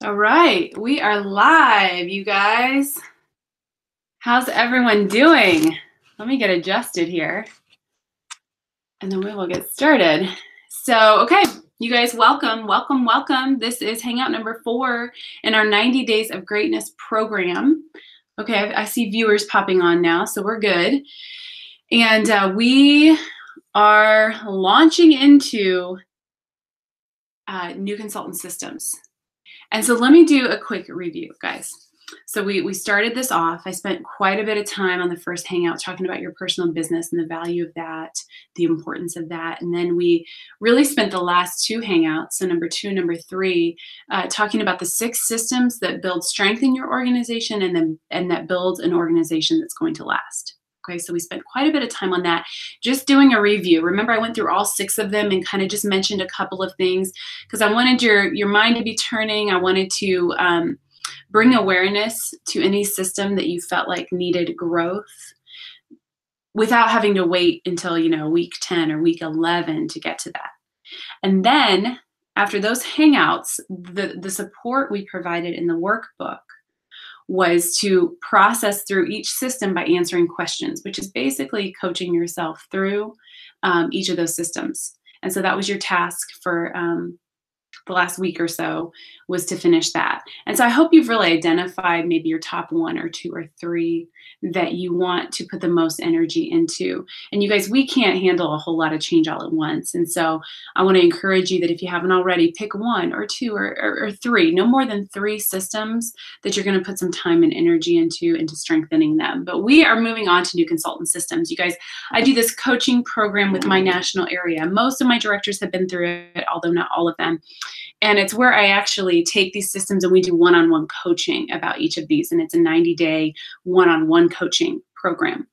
All right, we are live, you guys. How's everyone doing? Let me get adjusted here, and then we will get started. So, okay, you guys, welcome, welcome, welcome. This is Hangout number 4 in our 90 Days of Greatness program. Okay, I see viewers popping on now, so we're good. And we are launching into new consultant systems. And so let me do a quick review, guys. So we started this off. I spent quite a bit of time on the first Hangout talking about your personal business and the value of that, the importance of that. And then we really spent the last 2 Hangouts, so number 2 and number 3, talking about the 6 systems that build strength in your organization and that builds an organization that's going to last. Okay, so we spent quite a bit of time on that, just doing a review. Remember, I went through all 6 of them and kind of just mentioned a couple of things because I wanted your mind to be turning. I wanted to bring awareness to any system that you felt like needed growth without having to wait until, week 10 or week 11 to get to that. And then after those Hangouts, the support we provided in the workbook was to process through each system by answering questions, which is basically coaching yourself through each of those systems. And so that was your task for the last week or so, was to finish that. And so I hope you've really identified maybe your top 1 or 2 or 3 that you want to put the most energy into. And you guys, we can't handle a whole lot of change all at once. And so I want to encourage you that if you haven't already, pick 1 or 2 or 3, no more than 3 systems that you're going to put some time and energy into strengthening them. But we are moving on to new consultant systems. You guys, I do this coaching program with my national area. Most of my directors have been through it, although not all of them. And it's where I actually take these systems and we do one-on-one coaching about each of these. And it's a 90-day one-on-one coaching program.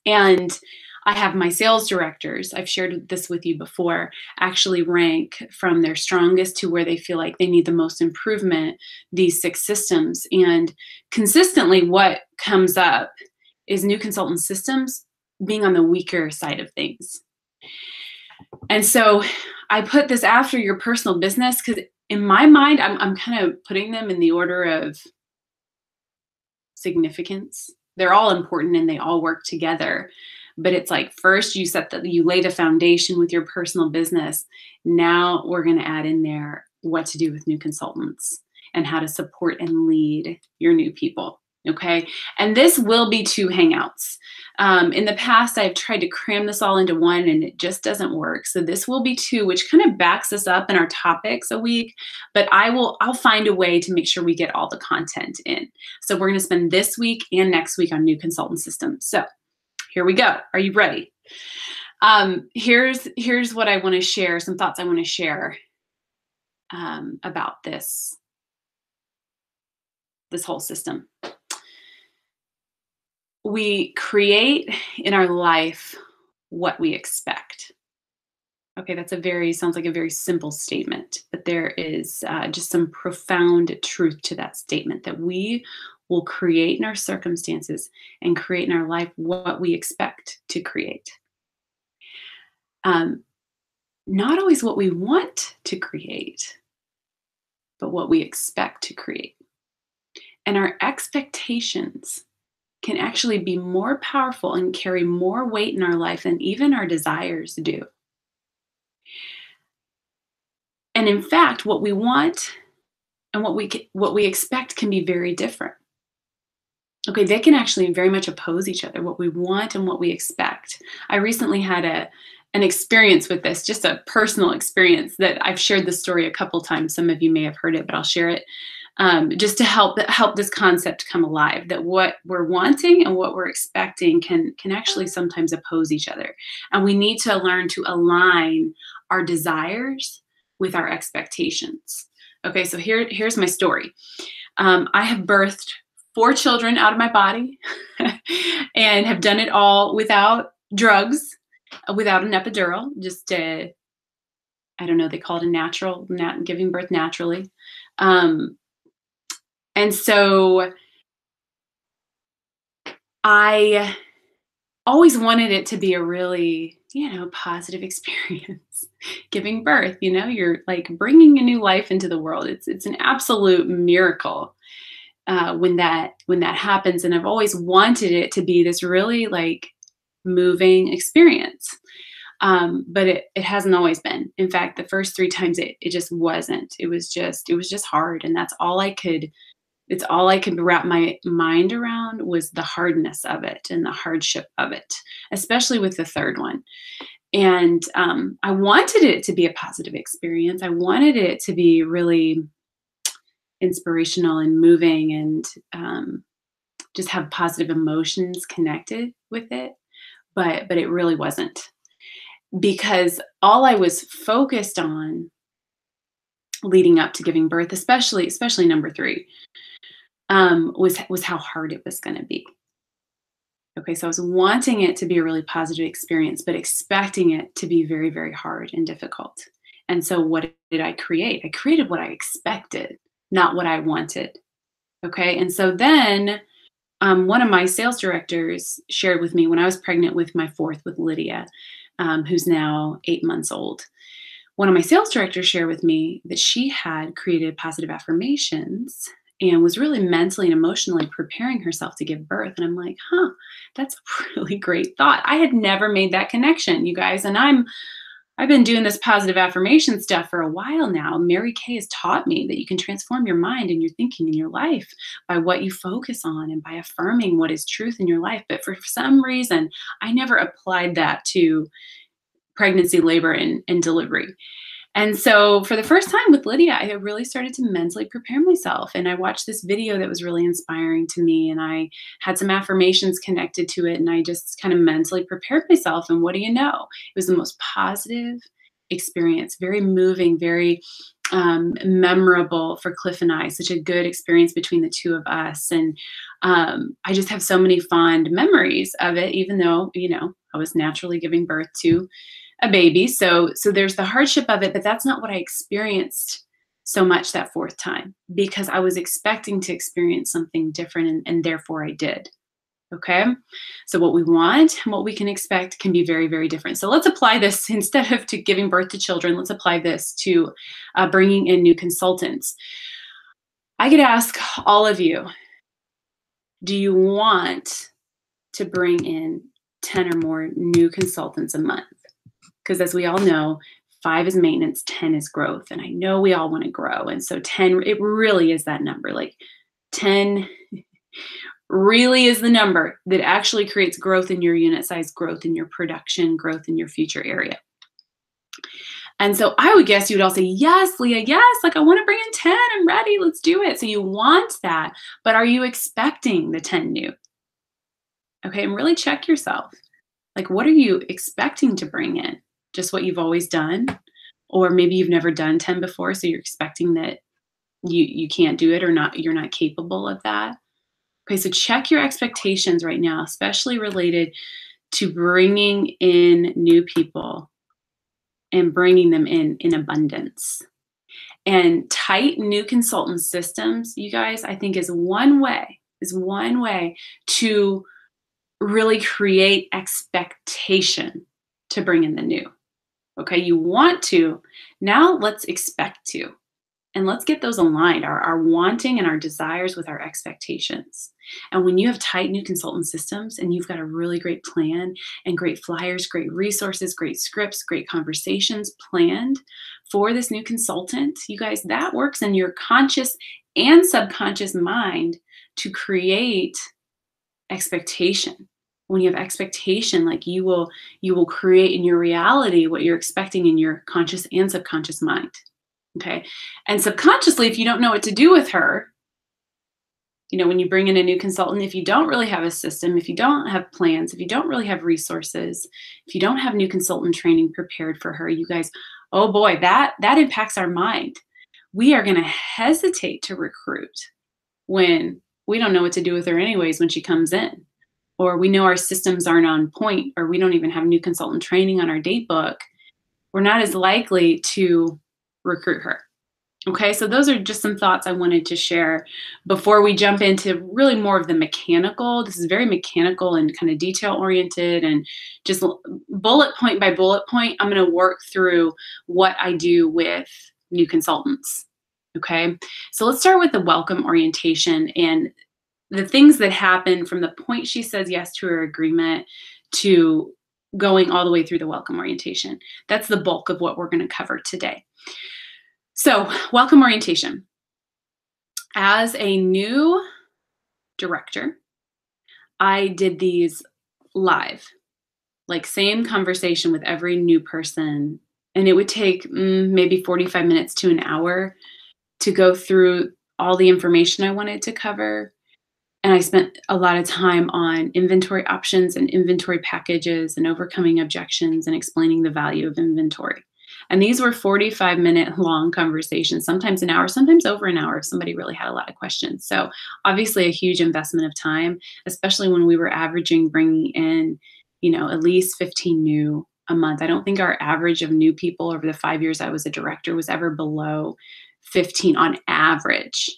And I have my sales directors, I've shared this with you before, actually rank from their strongest to where they feel like they need the most improvement, these 6 systems. And consistently what comes up is new consultant systems being on the weaker side of things. And so I put this after your personal business because in my mind, I'm kind of putting them in the order of significance. They're all important and they all work together. But it's like first you lay the foundation with your personal business. Now we're going to add in there what to do with new consultants and how to support and lead your new people. Okay. And this will be 2 Hangouts. In the past, I've tried to cram this all into 1 and it just doesn't work. So this will be 2, which kind of backs us up in our topics a week, but I'll find a way to make sure we get all the content in. So we're going to spend this week and next week on new consultant systems. So here we go. Are you ready? Here's what I want to share, some thoughts I want to share about this whole system. We create in our life what we expect. Okay, sounds like a very simple statement, but there is just some profound truth to that statement that we will create in our circumstances and create in our life what we expect to create. Not always what we want to create, but what we expect to create. And our expectations can actually be more powerful and carry more weight in our life than even our desires do. And in fact, what we want and what we expect can be very different. Okay, they can actually very much oppose each other, what we want and what we expect. I recently had an experience with this, just a personal experience that I've shared this story a couple times. Some of you may have heard it, but I'll share it. Just to help this concept come alive, that what we're wanting and what we're expecting can actually sometimes oppose each other. And we need to learn to align our desires with our expectations. Okay, so here's my story. I have birthed 4 children out of my body and have done it all without drugs, without an epidural, just I don't know, they call it giving birth naturally. And so I always wanted it to be a really, positive experience. Giving birth, you're like bringing a new life into the world. It's an absolute miracle when that happens, and I've always wanted it to be this really like moving experience. But it hasn't always been. In fact, the first 3 times it just wasn't. It was just hard, and it's all I could wrap my mind around was the hardness of it and the hardship of it, especially with the third one. And I wanted it to be a positive experience. I wanted it to be really inspirational and moving, and just have positive emotions connected with it. But it really wasn't, because all I was focused on leading up to giving birth, especially number three, was how hard it was going to be. Okay, so I was wanting it to be a really positive experience, but expecting it to be very, very hard and difficult. And so what did I create? I created what I expected, not what I wanted. Okay, and so then one of my sales directors shared with me when I was pregnant with my fourth, with Lydia, who's now 8 months old. One of my sales directors shared with me that she had created positive affirmations and was really mentally and emotionally preparing herself to give birth. And I'm like, that's a really great thought. I had never made that connection, you guys. And I've been doing this positive affirmation stuff for a while now. Mary Kay has taught me that you can transform your mind and your thinking in your life by what you focus on and by affirming what is truth in your life. But for some reason, I never applied that to pregnancy, labor, and delivery. And so for the first time with Lydia, I really started to mentally prepare myself. And I watched this video that was really inspiring to me. And I had some affirmations connected to it. And I just kind of mentally prepared myself. And what do you know? It was the most positive experience, very moving, very memorable for Cliff and I, such a good experience between the two of us. And I just have so many fond memories of it, even though, I was naturally giving birth to a baby. So there's the hardship of it, but that's not what I experienced so much that fourth time, because I was expecting to experience something different, and therefore I did. Okay. So what we want and what we can expect can be very, very different. So let's apply this instead of to giving birth to children. Let's apply this to bringing in new consultants. I could ask all of you, do you want to bring in 10 or more new consultants a month? Because as we all know, 5 is maintenance, 10 is growth. And I know we all want to grow. And so 10, it really is that number. Like 10 really is the number that actually creates growth in your unit size, growth in your production, growth in your future area. And so I would guess you would all say, yes, Leah, yes, like I want to bring in 10, I'm ready, let's do it. So you want that, but are you expecting the 10 new? Okay, and really check yourself. Like, what are you expecting to bring in? Just what you've always done? Or maybe you've never done 10 before, so you're expecting that you can't do it, or you're not capable of that. Okay, so check your expectations right now, especially related to bringing in new people and bringing them in abundance. And tight new consultant systems, you guys, I think is one way to really create expectation to bring in the new. Okay, you want to, now let's expect to. And let's get those aligned, our wanting and our desires with our expectations. And when you have tight new consultant systems and you've got a really great plan and great flyers, great resources, great scripts, great conversations planned for this new consultant, you guys, that works in your conscious and subconscious mind to create expectation. When you have expectation, like you will create in your reality what you're expecting in your conscious and subconscious mind. Okay. And subconsciously, if you don't know what to do with her, when you bring in a new consultant, if you don't really have a system, if you don't have plans, if you don't really have resources, if you don't have new consultant training prepared for her, you guys, oh boy, that impacts our mind. We are going to hesitate to recruit when we don't know what to do with her anyways when she comes in, or we know our systems aren't on point, or we don't even have new consultant training on our date book. We're not as likely to recruit her. Okay, so those are just some thoughts I wanted to share before we jump into really more of the mechanical. This is very mechanical and kind of detail oriented and just bullet point by bullet point. I'm going to work through what I do with new consultants. Okay, so let's start with the welcome orientation and the things that happen from the point she says yes to her agreement to going all the way through the welcome orientation. That's the bulk of what we're going to cover today. So, welcome orientation. As a new director, I did these live, like same conversation with every new person. And it would take maybe 45 minutes to an hour to go through all the information I wanted to cover. And I spent a lot of time on inventory options and inventory packages and overcoming objections and explaining the value of inventory. And these were 45-minute long conversations, sometimes an hour, sometimes over an hour if somebody really had a lot of questions. So obviously a huge investment of time, especially when we were averaging bringing in, at least 15 new a month. I don't think our average of new people over the 5 years I was a director was ever below 15 on average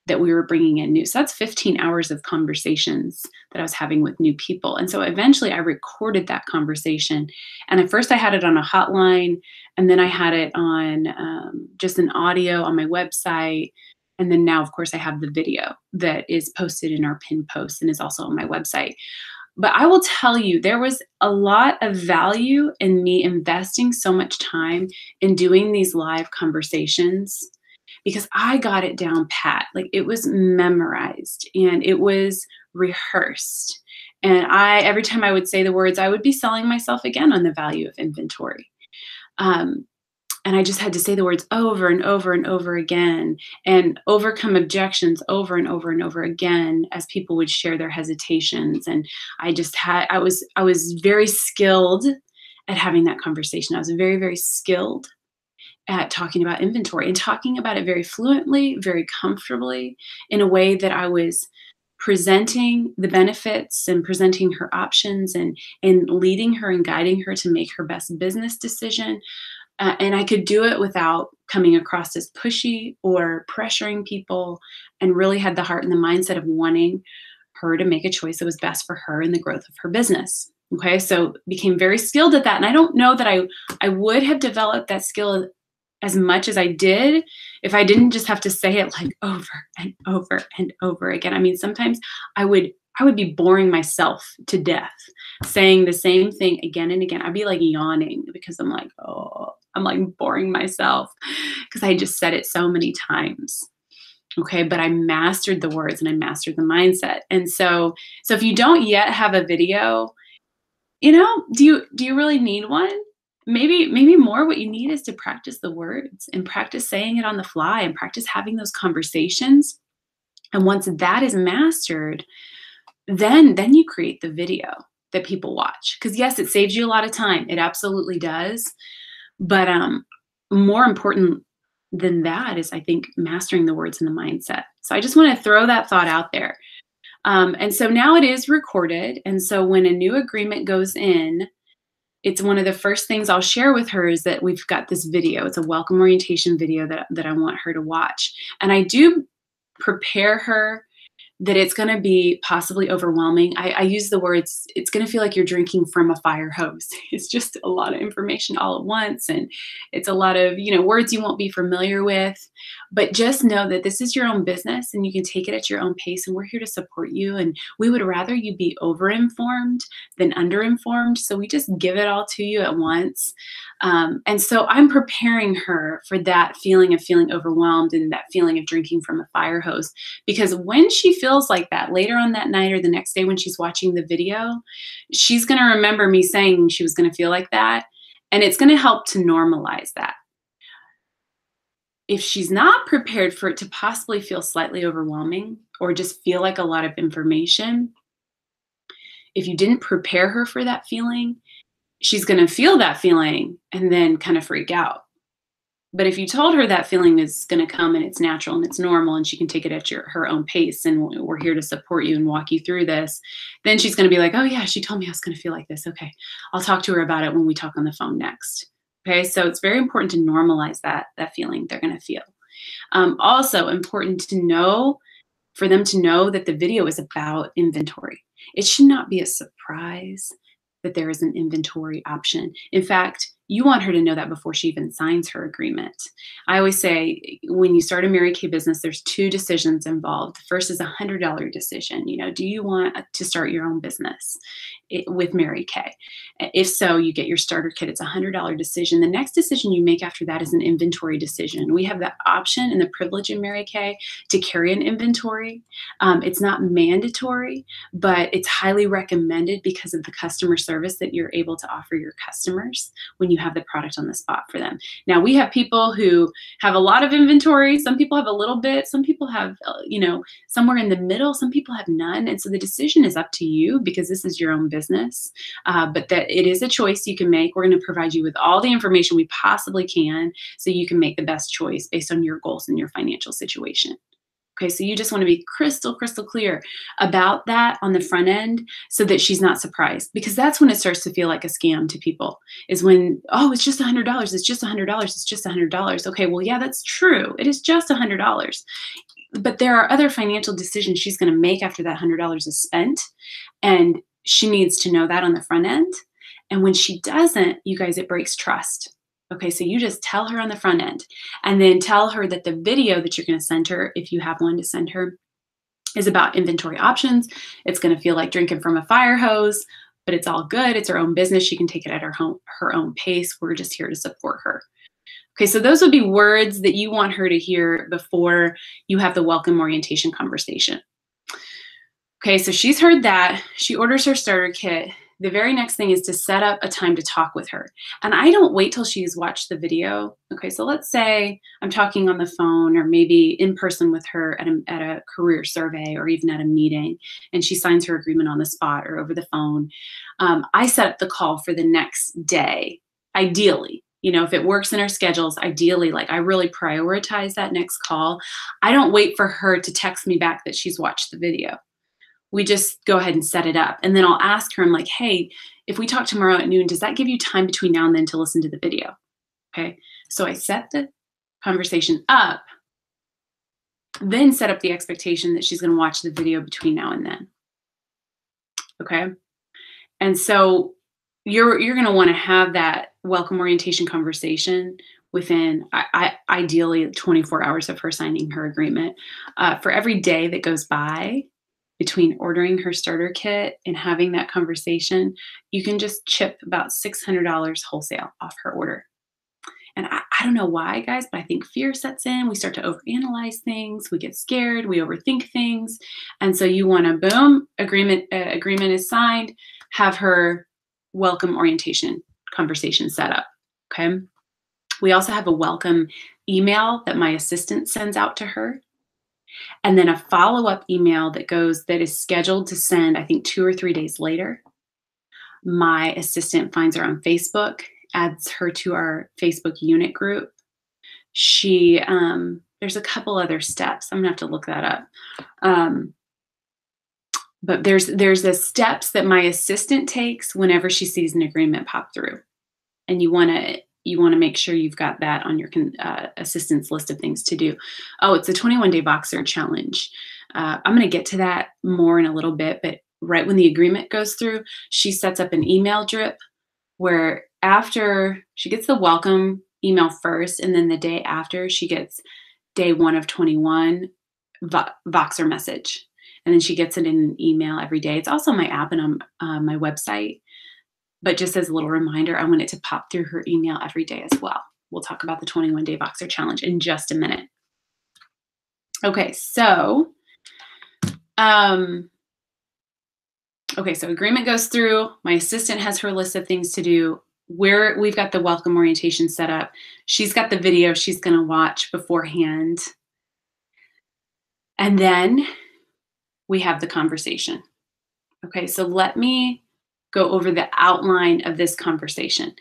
that we were bringing in new. So that's 15 hours of conversations that I was having with new people. And so eventually I recorded that conversation. And at first I had it on a hotline, and then I had it on just an audio on my website. And then now, of course, I have the video that is posted in our pinned post and is also on my website. But I will tell you, there was a lot of value in me investing so much time in doing these live conversations, because I got it down pat. Like, it was memorized and it was rehearsed. And every time I would say the words, I would be selling myself again on the value of inventory. And I just had to say the words over and over and over again and overcome objections over and over and over again as people would share their hesitations. And I was very skilled at having that conversation. I was very, very skilled at talking about inventory and talking about it very fluently, very comfortably, in a way that I was presenting the benefits and presenting her options and leading her and guiding her to make her best business decision. And I could do it without coming across as pushy or pressuring people, and really had the heart and the mindset of wanting her to make a choice that was best for her and the growth of her business. Okay, so became very skilled at that. And I don't know that I would have developed that skill as much as I did if I didn't just have to say it like over and over and over again. I mean, sometimes I would be boring myself to death saying the same thing again and again. I'd be like yawning because I'm like boring myself because I just said it so many times. Okay, but I mastered the words and I mastered the mindset. And so if you don't yet have a video, do you really need one? Maybe more what you need is to practice the words and practice saying it on the fly and practice having those conversations. And once that is mastered, then you create the video that people watch. Because yes, it saves you a lot of time. It absolutely does. But more important than that is, I think, mastering the words and the mindset. So I just want to throw that thought out there. And so now it is recorded. And so when a new agreement goes in, it's one of the first things I'll share with her is that we've got this video. It's a welcome orientation video that I want her to watch. And I do prepare her that it's going to be possibly overwhelming. I use the words, it's going to feel like you're drinking from a fire hose. It's just a lot of information all at once. And it's a lot of, words you won't be familiar with. But just know that this is your own business and you can take it at your own pace. And we're here to support you. And we would rather you be overinformed than underinformed. So we just give it all to you at once. And so I'm preparing her for that feeling of feeling overwhelmed and that feeling of drinking from a fire hose. Because when she feels like that later on that night or the next day when she's watching the video, she's going to remember me saying she was going to feel like that. And it's going to help to normalize that. If she's not prepared for it to possibly feel slightly overwhelming or just feel like a lot of information, if you didn't prepare her for that feeling, she's going to feel that feeling and then kind of freak out. But if you told her that feeling is going to come and it's natural and it's normal and she can take it at her own pace and we're here to support you and walk you through this, then she's going to be like, oh yeah, she told me I was going to feel like this. Okay, I'll talk to her about it when we talk on the phone next. Okay, so it's very important to normalize that feeling they're going to feel. Also important to know, for them to know that the video is about inventory. It should not be a surprise that there is an inventory option. In fact, you want her to know that before she even signs her agreement. I always say when you start a Mary Kay business, there's two decisions involved. The first is a $100 decision. Do you want to start your own business with Mary Kay? If so, you get your starter kit. It's a $100 decision. The next decision you make after that is an inventory decision. We have the option and the privilege in Mary Kay to carry an inventory. It's not mandatory, but it's highly recommended because of the customer service that you're able to offer your customers when you have the product on the spot for them. Now, we have people who have a lot of inventory. Some people have a little bit. Some people have, somewhere in the middle. Some people have none. And so the decision is up to you because this is your own business. But that it is a choice you can make. We're going to provide you with all the information we possibly can so you can make the best choice based on your goals and your financial situation. Okay, so you just want to be crystal clear about that on the front end so that she's not surprised, because that's when it starts to feel like a scam to people, is when, oh, it's just $100. It's just $100. It's just $100. Okay, well, yeah, that's true. It is just $100. But there are other financial decisions she's going to make after that $100 is spent. And she needs to know that on the front end. And when she doesn't, you guys, it breaks trust. Okay, so you just tell her on the front end, and then tell her that the video that you're going to send her, if you have one to send her, is about inventory options. It's going to feel like drinking from a fire hose, but it's all good. It's her own business. She can take it at her own pace. We're just here to support her. Okay, so those would be words that you want her to hear before you have the welcome orientation conversation. Okay, so she's heard that. She orders her starter kit. The very next thing is to set up a time to talk with her. And I don't wait till she's watched the video. Okay, so let's say I'm talking on the phone or maybe in person with her at a career survey or even at a meeting, and she signs her agreement on the spot or over the phone. I set up the call for the next day, ideally. If it works in our schedules, ideally, like I really prioritize that next call. I don't wait for her to text me back that she's watched the video. We just go ahead and set it up. And then I'll ask her, I'm like, hey, if we talk tomorrow at noon, does that give you time between now and then to listen to the video? Okay. So I set the conversation up, then set up the expectation that she's going to watch the video between now and then. Okay. And so you're going to want to have that welcome orientation conversation within ideally 24 hours of her signing her agreement. For every day that goes by between ordering her starter kit and having that conversation, you can just chip about $600 wholesale off her order. And I don't know why, guys, but I think fear sets in. We start to overanalyze things. We get scared. We overthink things. And so you want to, boom, agreement is signed, have her welcome orientation conversation set up, okay? We also have a welcome email that my assistant sends out to her. And then a follow-up email that is scheduled to send, I think, 2 or 3 days later. My assistant finds her on Facebook, adds her to our Facebook unit group. There's a couple other steps. I'm gonna have to look that up. But there's the steps that my assistant takes whenever she sees an agreement pop through. And you wanna make sure you've got that on your assistant's list of things to do. Oh, it's a 21-day Voxer challenge. I'm going to get to that more in a little bit, but right when the agreement goes through, she sets up an email drip where after she gets the welcome email first, and then the day after she gets day 1 of 21 Voxer message. And then she gets it in an email every day. It's also on my app and on my website. But just as a little reminder, I want it to pop through her email every day as well. We'll talk about the 21-day Voxer challenge in just a minute. Okay, so agreement goes through. My assistant has her list of things to do. We've got the welcome orientation set up. She's got the video she's going to watch beforehand. And then we have the conversation. Okay, so let me go over the outline of this conversation.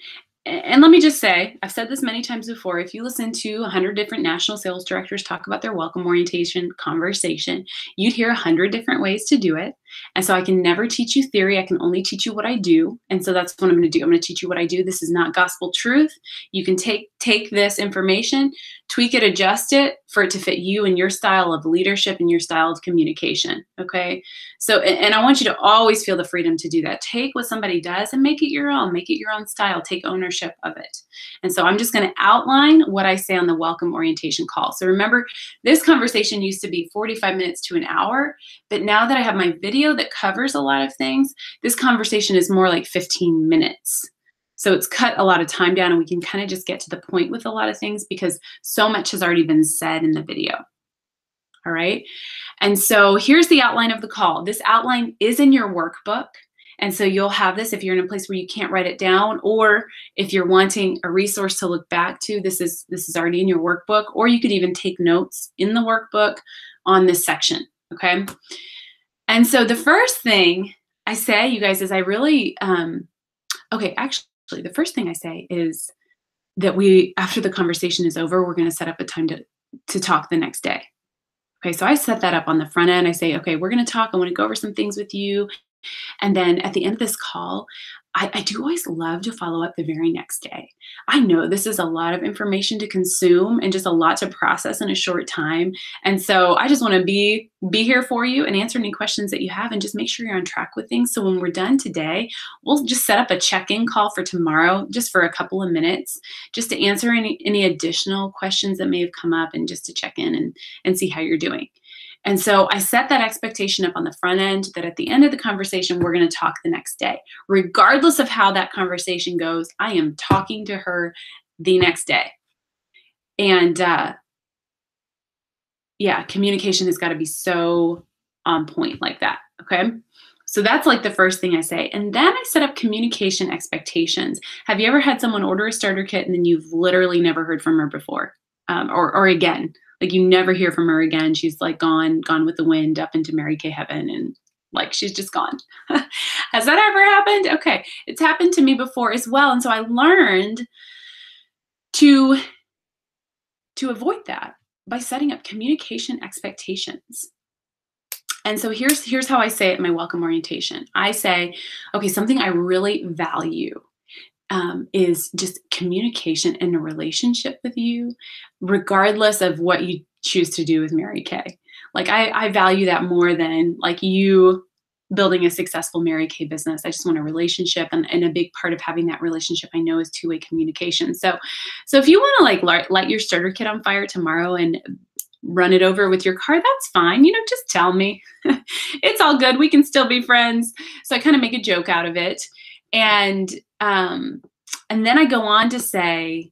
And let me just say, I've said this many times before, if you listen to 100 different national sales directors talk about their welcome orientation conversation, you'd hear 100 different ways to do it. And so I can never teach you theory. I can only teach you what I do. And so that's what I'm going to do. I'm going to teach you what I do. This is not gospel truth. You can take this information, tweak it, adjust it, for it to fit you and your style of leadership and your style of communication. Okay. So, and I want you to always feel the freedom to do that. Take what somebody does and make it your own, make it your own style, take ownership of it. And so I'm just going to outline what I say on the welcome orientation call. So remember, this conversation used to be 45 minutes to an hour, but now that I have my video that covers a lot of things, this conversation is more like 15 minutes. So it's cut a lot of time down and we can kind of just get to the point with a lot of things because so much has already been said in the video. All right. And so here's the outline of the call. This outline is in your workbook. And so you'll have this if you're in a place where you can't write it down, or if you're wanting a resource to look back to, this is already in your workbook, or you could even take notes in the workbook on this section. Okay. And so the first thing I say, you guys, is I really, actually, the first thing I say is that after the conversation is over, we're going to set up a time to talk the next day. Okay, so I set that up on the front end. I say, okay, we're going to talk. I want to go over some things with you. And then at the end of this call, I do always love to follow up the very next day. I know this is a lot of information to consume and just a lot to process in a short time. And so I just want to be here for you and answer any questions that you have and just make sure you're on track with things. So when we're done today, we'll just set up a check-in call for tomorrow, just for a couple of minutes, just to answer any additional questions that may have come up and just to check in and see how you're doing. And so I set that expectation up on the front end that at the end of the conversation, we're going to talk the next day. Regardless of how that conversation goes, I am talking to her the next day. And communication has got to be so on point like that. Okay. So that's like the first thing I say. And then I set up communication expectations. Have you ever had someone order a starter kit and then you've literally never heard from her before? Or again, like you never hear from her again. She's like gone with the wind up into Mary Kay heaven and like she's just gone. Has that ever happened? Okay. It's happened to me before as well. And so I learned to avoid that by setting up communication expectations. And so here's how I say it in my welcome orientation. I say, okay, something I really value is just communication in a relationship with you, regardless of what you choose to do with Mary Kay. Like I value that more than like you building a successful Mary Kay business. I just want a relationship, and a big part of having that relationship I know is two-way communication. So if you want to like light your starter kit on fire tomorrow and run it over with your car, that's fine. Just tell me. It's all good. We can still be friends. So I kind of make a joke out of it. And then I go on to say,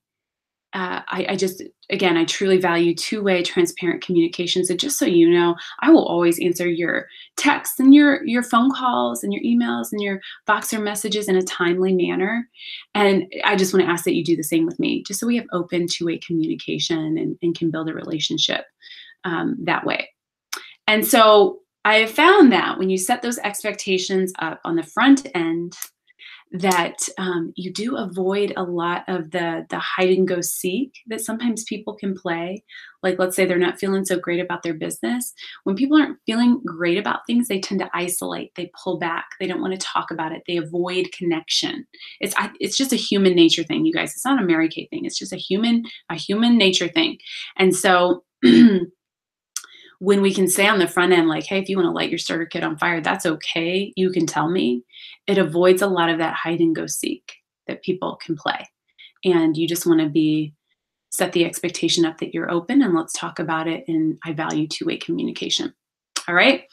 I truly value two-way transparent communication. So just so you know, I will always answer your texts and your phone calls and your emails and your Voxer messages in a timely manner. And I just want to ask that you do the same with me, just so we have open two-way communication and can build a relationship that way. And so I have found that when you set those expectations up on the front end, that you do avoid a lot of the hide and go seek that sometimes people can play. Like, let's say they're not feeling so great about their business. When people aren't feeling great about things, they tend to isolate, they pull back, they don't want to talk about it, they avoid connection. It's just a human nature thing, you guys. It's not a Mary Kay thing. It's just a human nature thing. And so when we can say on the front end, like, hey, if you want to light your starter kit on fire, that's okay. You can tell me. It avoids a lot of that hide and go seek that people can play. And you just want to set the expectation up that you're open and let's talk about it. And I value two-way communication. All right.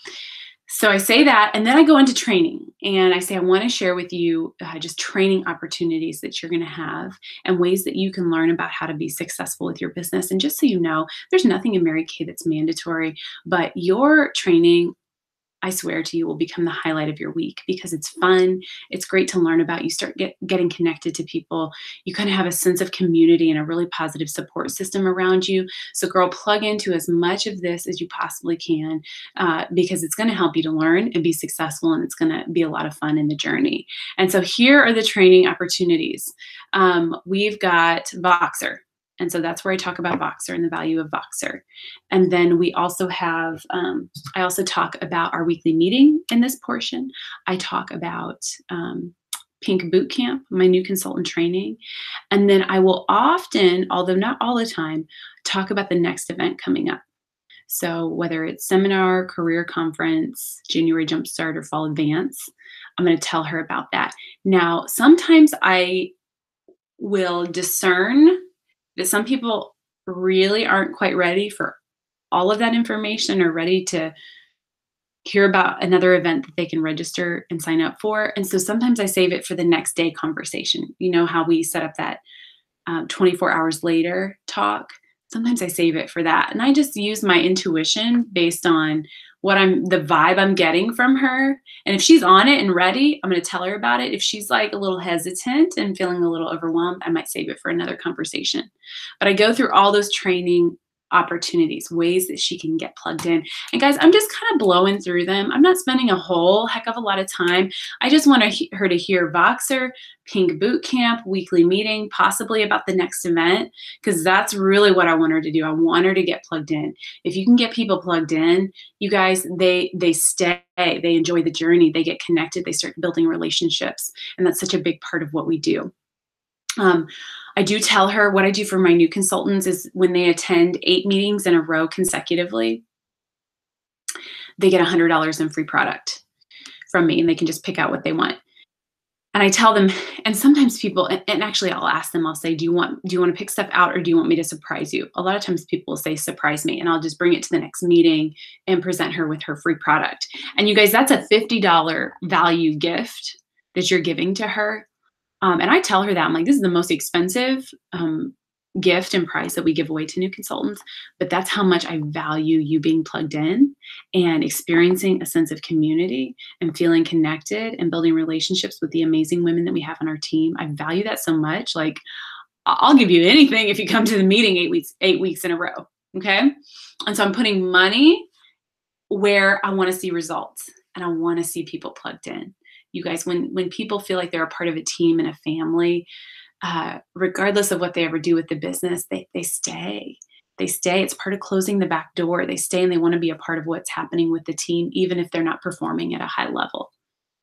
So I say that, and then I go into training and I say, I want to share with you just training opportunities that you're going to have and ways that you can learn about how to be successful with your business. And just so you know, there's nothing in Mary Kay that's mandatory, but your training, I swear to you, will become the highlight of your week because it's fun. It's great to learn about. You start getting connected to people. You kind of have a sense of community and a really positive support system around you. So girl, plug into as much of this as you possibly can because it's going to help you to learn and be successful, and it's going to be a lot of fun in the journey. And so here are the training opportunities. We've got Voxer. And so that's where I talk about Voxer and the value of Voxer. And then we also have, I also talk about our weekly meeting in this portion. I talk about Pink Bootcamp, my new consultant training. And then I will often, although not all the time, talk about the next event coming up. So whether it's seminar, career conference, January Jumpstart, or Fall Advance, I'm going to tell her about that. Now, sometimes I will discern that some people really aren't quite ready for all of that information or ready to hear about another event that they can register and sign up for. And so sometimes I save it for the next day conversation. You know how we set up that 24 hours later talk? Sometimes I save it for that. And I just use my intuition based on the vibe I'm getting from her. And if she's on it and ready, I'm going to tell her about it. If she's like a little hesitant and feeling a little overwhelmed, I might save it for another conversation. But I go through all those training opportunities, ways that she can get plugged in. And guys, I'm just kind of blowing through them. I'm not spending a whole heck of a lot of time. I just want her to hear Voxer, Pink Boot Camp, weekly meeting, possibly about the next event, because that's really what I want her to do. I want her to get plugged in. If you can get people plugged in, you guys, they stay, they enjoy the journey, they get connected, they start building relationships. And that's such a big part of what we do. I do tell her what I do for my new consultants is when they attend 8 meetings in a row consecutively, they get $100 in free product from me, and they can just pick out what they want. And I tell them, and sometimes people, and actually I'll ask them, I'll say, do you want to pick stuff out, or do you want me to surprise you? A lot of times people will say, surprise me, and I'll just bring it to the next meeting and present her with her free product. And you guys, that's a $50 value gift that you're giving to her. And I tell her that, I'm like, this is the most expensive gift and prize that we give away to new consultants, but that's how much I value you being plugged in and experiencing a sense of community and feeling connected and building relationships with the amazing women that we have on our team. I value that so much. Like, I'll give you anything if you come to the meeting 8 weeks in a row. Okay. And so I'm putting money where I want to see results, and I want to see people plugged in. You guys, when people feel like they're a part of a team and a family, regardless of what they ever do with the business, they stay. They stay. It's part of closing the back door. They stay and they want to be a part of what's happening with the team, even if they're not performing at a high level.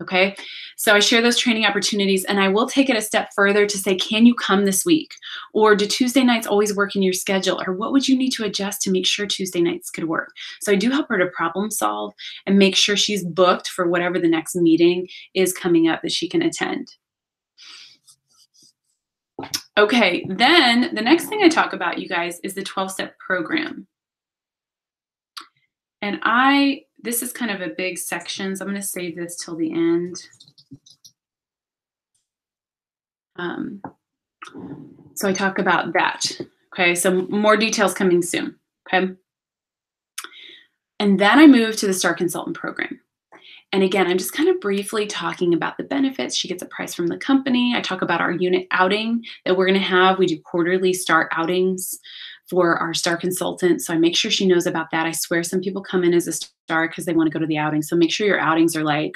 Okay. So I share those training opportunities, and I will take it a step further to say, can you come this week? Or do Tuesday nights always work in your schedule? Or what would you need to adjust to make sure Tuesday nights could work? So I do help her to problem solve and make sure she's booked for whatever the next meeting is coming up that she can attend. Okay, then the next thing I talk about, you guys, is the 12-step program. And this is kind of a big section, so I'm going to save this till the end. So I talk about that. Okay, so more details coming soon. Okay. And then I move to the Star Consultant program. And again, I'm just kind of briefly talking about the benefits. She gets a price from the company. I talk about our unit outing that we're going to have. We do quarterly Star outings for our Star consultants. So I make sure she knows about that. I swear some people come in as a Star because they want to go to the outing. So make sure your outings are like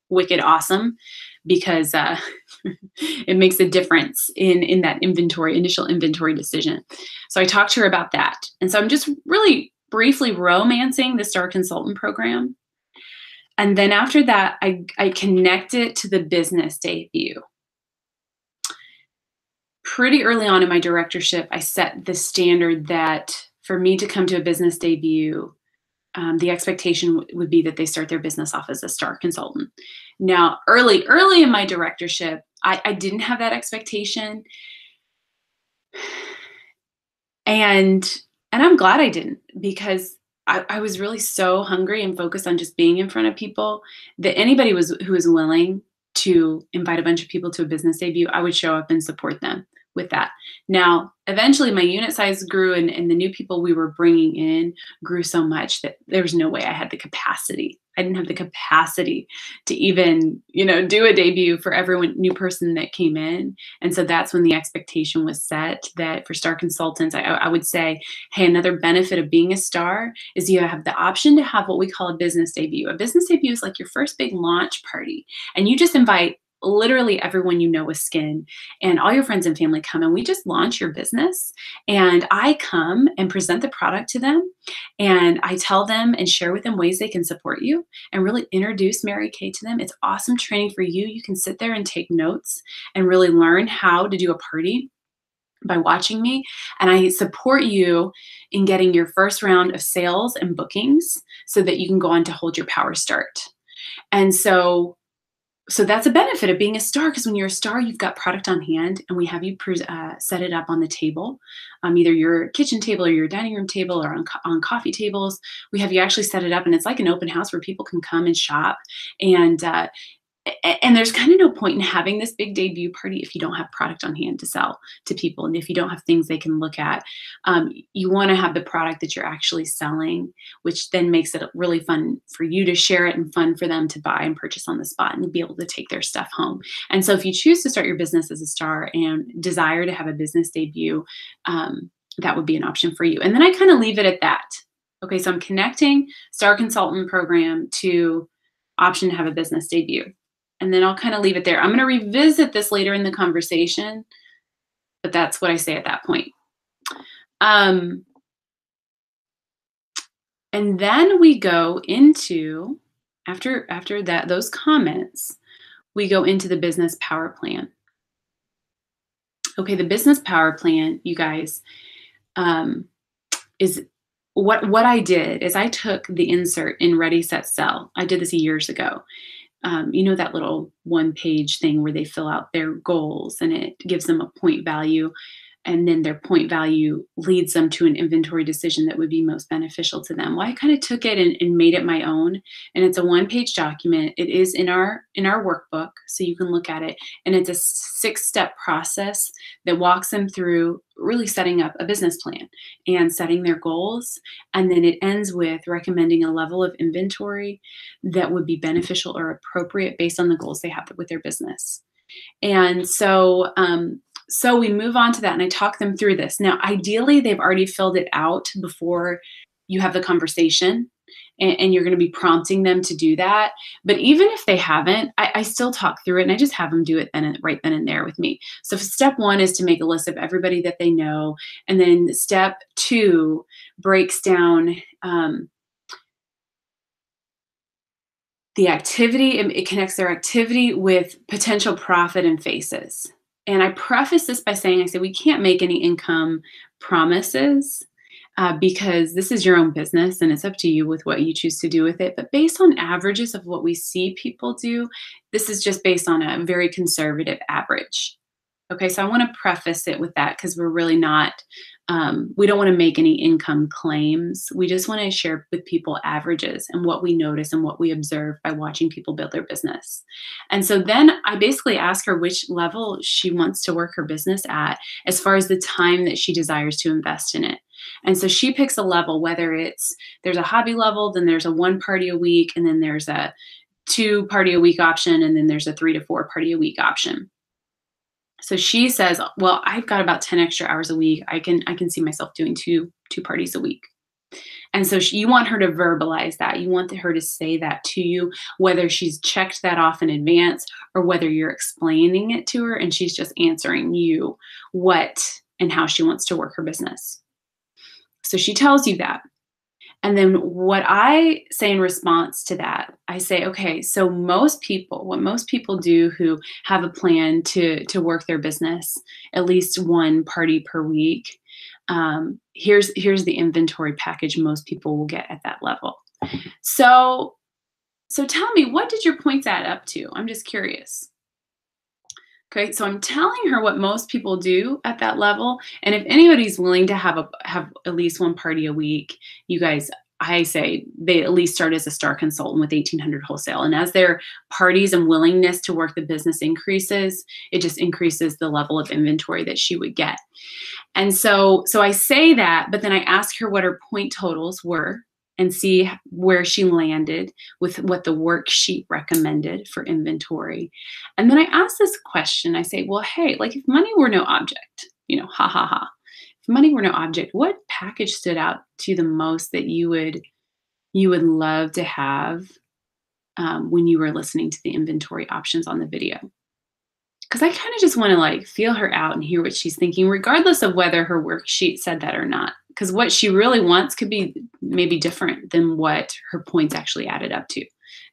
wicked awesome, because it makes a difference in that initial inventory decision. So I talked to her about that. And so I'm just really briefly romancing the Star Consultant program. And then after that, I connect it to the business debut. Pretty early on in my directorship, I set the standard that for me to come to a business debut, the expectation would be that they start their business off as a Star consultant. Now, early in my directorship, I didn't have that expectation. And I'm glad I didn't, because I was really so hungry and focused on just being in front of people that anybody who was willing to invite a bunch of people to a business debut, I would show up and support them with that. Now, eventually my unit size grew, and the new people we were bringing in grew so much that there was no way I had the capacity. I didn't have the capacity to even, do a debut for every new person that came in. And so that's when the expectation was set that for Star consultants, I would say, hey, another benefit of being a Star is you have the option to have what we call a business debut. A business debut is like your first big launch party, and you just invite literally everyone you know with skin, and all your friends and family come, and we just launch your business. And I come and present the product to them, and I tell them and share with them ways they can support you and really introduce Mary Kay to them. It's awesome training for you. You can sit there and take notes and really learn how to do a party by watching me, and I support you in getting your first round of sales and bookings so that you can go on to hold your power start. And so that's a benefit of being a star, because when you're a star, you've got product on hand, and we have you set it up on the table, either your kitchen table or your dining room table, or on coffee tables. We have you actually set it up, and it's like an open house where people can come and shop. And there's kind of no point in having this big debut party if you don't have product on hand to sell to people, and if you don't have things they can look at. You want to have the product that you're actually selling, which then makes it really fun for you to share it and fun for them to buy and purchase on the spot and be able to take their stuff home. And so if you choose to start your business as a star and desire to have a business debut, that would be an option for you. And then I kind of leave it at that. Okay, so I'm connecting Star Consultant Program to option to have a business debut. And then I'll kind of leave it there. I'm going to revisit this later in the conversation, but that's what I say at that point. And then we go into, after that, those comments, we go into the business power plan. Okay, the business power plan, you guys, is what I did is I took the insert in Ready, Set, Sell. I did this years ago. You know, that little one-page thing where they fill out their goals and it gives them a point value, and then their point value leads them to an inventory decision that would be most beneficial to them. Well, I kind of took it and made it my own, and it's a one-page document. It is in our workbook, so you can look at it, and it's a 6-step process that walks them through really setting up a business plan and setting their goals. And then it ends with recommending a level of inventory that would be beneficial or appropriate based on the goals they have with their business. And so we move on to that, and I talk them through this. Now, ideally, they've already filled it out before you have the conversation, and you're going to be prompting them to do that. But even if they haven't, I still talk through it, and I just have them do it right then and there with me. So step 1 is to make a list of everybody that they know. And then step 2 breaks down the activity. It connects their activity with potential profit and faces. And I preface this by saying, I say, we can't make any income promises because this is your own business and it's up to you with what you choose to do with it. But based on averages of what we see people do, this is just based on a very conservative average. Okay, so I want to preface it with that because we're really not, we don't want to make any income claims. We just want to share with people averages and what we notice and what we observe by watching people build their business. And so then I basically ask her which level she wants to work her business at as far as the time that she desires to invest in it. And so she picks a level, whether there's a hobby level, then there's a 1 party a week, and then there's a 2 party a week option, and then there's a 3 to 4 party a week option. So she says, well, I've got about 10 extra hours a week. I can see myself doing two parties a week. And so you want her to verbalize that. You want her to say that to you, whether she's checked that off in advance or whether you're explaining it to her and she's just answering you what and how she wants to work her business. So she tells you that. And then what I say in response to that, I say, okay, so what most people do who have a plan to work their business, at least 1 party per week, here's the inventory package most people will get at that level. So tell me, what did your points add up to? I'm just curious. Okay, so I'm telling her what most people do at that level. And if anybody's willing to have at least 1 party a week, you guys, I say they at least start as a star consultant with 1,800 wholesale. And as their parties and willingness to work the business increases, it just increases the level of inventory that she would get. And so I say that, but then I ask her what her point totals were and see where she landed with what the worksheet recommended for inventory. And then I ask this question. I say, well, hey, like if money were no object, ha ha ha. If money were no object, what package stood out to you the most that you would love to have when you were listening to the inventory options on the video? Because I kind of just want to feel her out and hear what she's thinking, regardless of whether her worksheet said that or not. Because what she really wants could be maybe different than what her points actually added up to.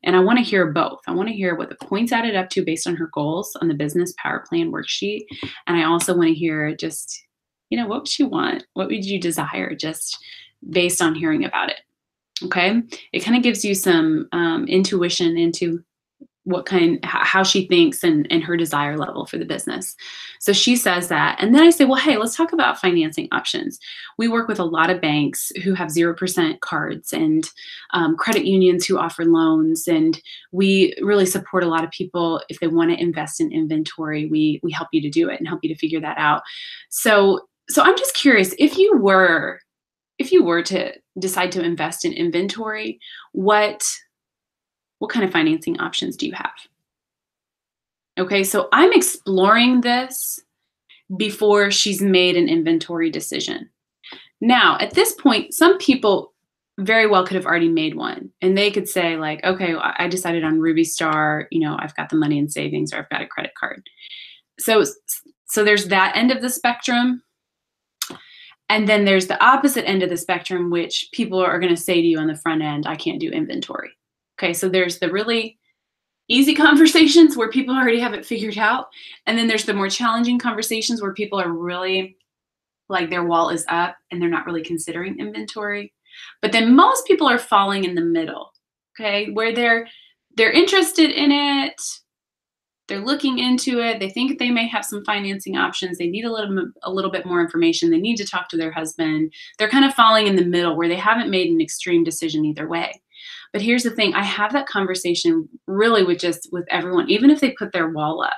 And I want to hear both. I want to hear what the points added up to based on her goals on the business power plan worksheet. And I also want to hear just what would you want? What would you desire just based on hearing about it? Okay. It kind of gives you some intuition into how she thinks and her desire level for the business. So she says that. And then I say, well, hey, let's talk about financing options. We work with a lot of banks who have 0% cards and credit unions who offer loans. And we really support a lot of people if they want to invest in inventory. We help you to do it and help you to figure that out. So I'm just curious, if you were to decide to invest in inventory, what kind of financing options do you have? Okay, so I'm exploring this before she's made an inventory decision. Now, at this point, some people very well could have already made one, and they could say like, okay, well, I decided on Ruby Star, I've got the money in savings, or I've got a credit card. So there's that end of the spectrum. And then there's the opposite end of the spectrum, which people are going to say to you on the front end, I can't do inventory. Okay, so there's the really easy conversations where people already have it figured out. And then there's the more challenging conversations where people are really like their wall is up and they're not really considering inventory. But then most people are falling in the middle, okay, where they're interested in it. They're looking into it. They think they may have some financing options. They need a little bit more information. They need to talk to their husband. They're kind of falling in the middle where they haven't made an extreme decision either way. But here's the thing. I have that conversation really with everyone, even if they put their wall up.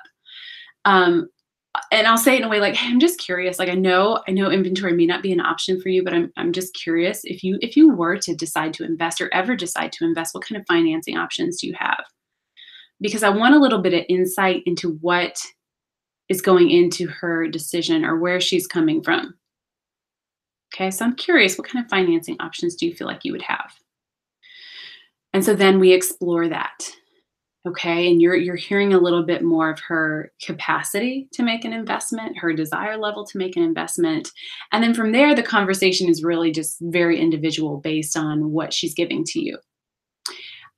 And I'll say it in a way like, hey, I'm just curious. Like I know inventory may not be an option for you, but I'm just curious if you were to decide to invest or ever decide to invest, what kind of financing options do you have? Because I want a little bit of insight into what is going into her decision or where she's coming from. Okay, so I'm curious, what kind of financing options do you feel like you would have? And so then we explore that. Okay, and you're hearing a little bit more of her capacity to make an investment, her desire level to make an investment. And then from there, the conversation is really just very individual based on what she's giving to you.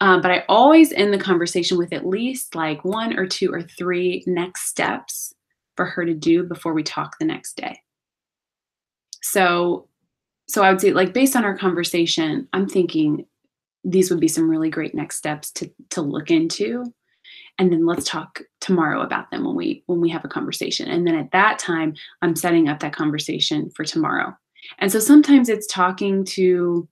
But I always end the conversation with at least like 1 or 2 or 3 next steps for her to do before we talk the next day. So I would say, like, based on our conversation, I'm thinking these would be some really great next steps to look into. And then let's talk tomorrow about them when we have a conversation. And then at that time, I'm setting up that conversation for tomorrow. And so sometimes it's talking to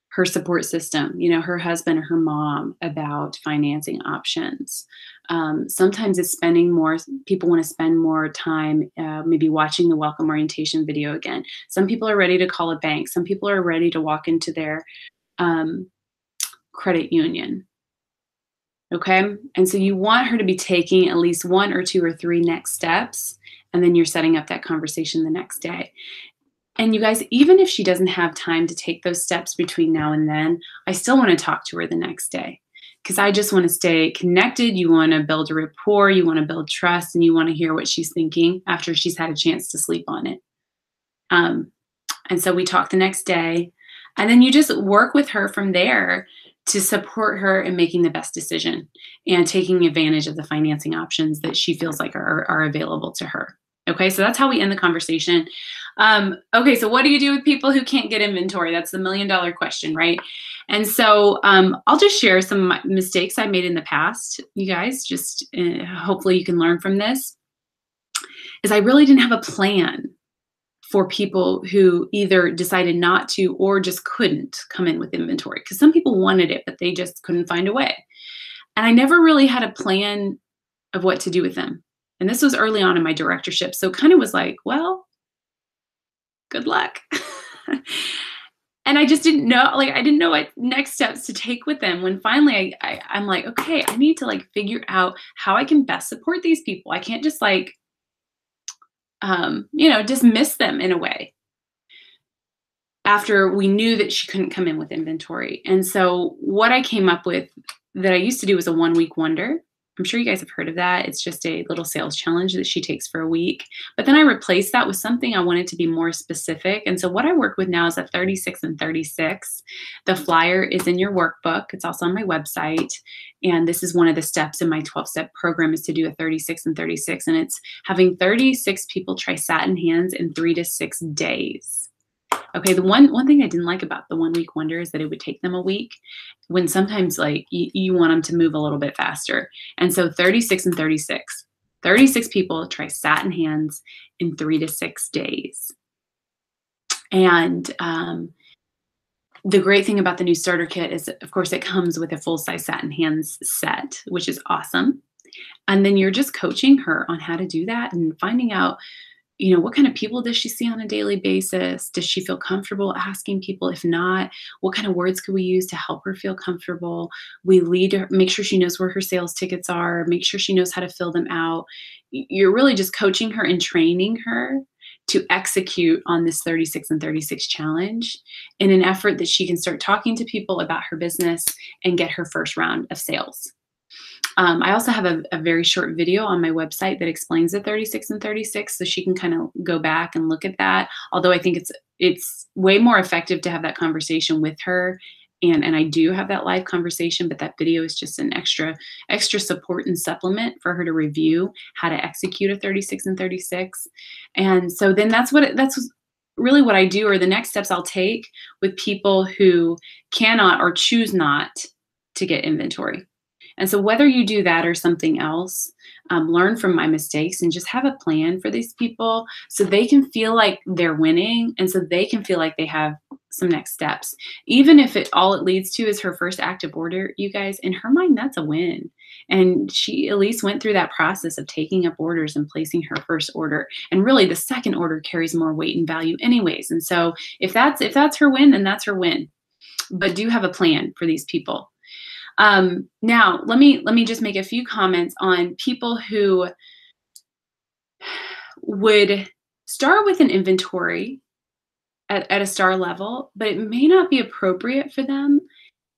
her support system, her husband or her mom, about financing options. Sometimes it's people want to spend more time maybe watching the welcome orientation video again. Some people are ready to call a bank. Some people are ready to walk into their credit union. Okay. And so you want her to be taking at least 1 or 2 or 3 next steps, and then you're setting up that conversation the next day. And you guys, even if she doesn't have time to take those steps between now and then, I still want to talk to her the next day, because I just want to stay connected. You want to build a rapport, you want to build trust, and you want to hear what she's thinking after she's had a chance to sleep on it. And so we talk the next day, and then you just work with her from there to support her in making the best decision and taking advantage of the financing options that she feels like are available to her. Okay, so that's how we end the conversation. Okay, so what do you do with people who can't get inventory? That's the $1 million question, right? And so I'll just share some mistakes I made in the past, you guys, just hopefully you can learn from this, is I really didn't have a plan for people who either decided not to or just couldn't come in with inventory, because some people wanted it, but they just couldn't find a way. And I never really had a plan of what to do with them. And this was early on in my directorship. So kind of was like, well, good luck. And I just didn't know, I didn't know what next steps to take with them, when finally I'm like, okay, I need to figure out how I can best support these people. I can't just dismiss them in a way after we knew that she couldn't come in with inventory. And so what I came up with that I used to do was a 1-week wonder. I'm sure you guys have heard of that. It's just a little sales challenge that she takes for a week. But then I replaced that with something I wanted to be more specific. And so what I work with now is a 36 and 36. The flyer is in your workbook. It's also on my website. And this is one of the steps in my 12-step program is to do a 36 and 36. And it's having 36 people try satin hands in 3 to 6 days. Okay, the one thing I didn't like about the 1 week wonder is that it would take them a week when sometimes like you want them to move a little bit faster. And so 36 and 36. 36 people try satin hands in 3 to 6 days. And the great thing about the new starter kit is, of course, it comes with a full-size satin hands set, which is awesome. And then you're just coaching her on how to do that and finding out, what kind of people does she see on a daily basis? Does she feel comfortable asking people? If not, what kind of words could we use to help her feel comfortable? We lead her, make sure she knows where her sales tickets are, make sure she knows how to fill them out. You're really just coaching her and training her to execute on this 36 and 36 challenge in an effort that she can start talking to people about her business and get her first round of sales. I also have a very short video on my website that explains the 36 and 36, so she can kind of go back and look at that. Although I think it's way more effective to have that conversation with her, and I do have that live conversation, but that video is just an extra support and supplement for her to review how to execute a 36 and 36. And so then that's really what I do, or the next steps I'll take with people who cannot or choose not to get inventory. And so whether you do that or something else, learn from my mistakes and just have a plan for these people so they can feel like they're winning and so they can feel like they have some next steps. Even if all it leads to is her first active order, you guys, in her mind, that's a win. And she at least went through that process of taking up orders and placing her first order. And really the second order carries more weight and value anyways. And so if that's her win, then that's her win. But do have a plan for these people. Now, let me just make a few comments on people who would start with an inventory at a star level, but it may not be appropriate for them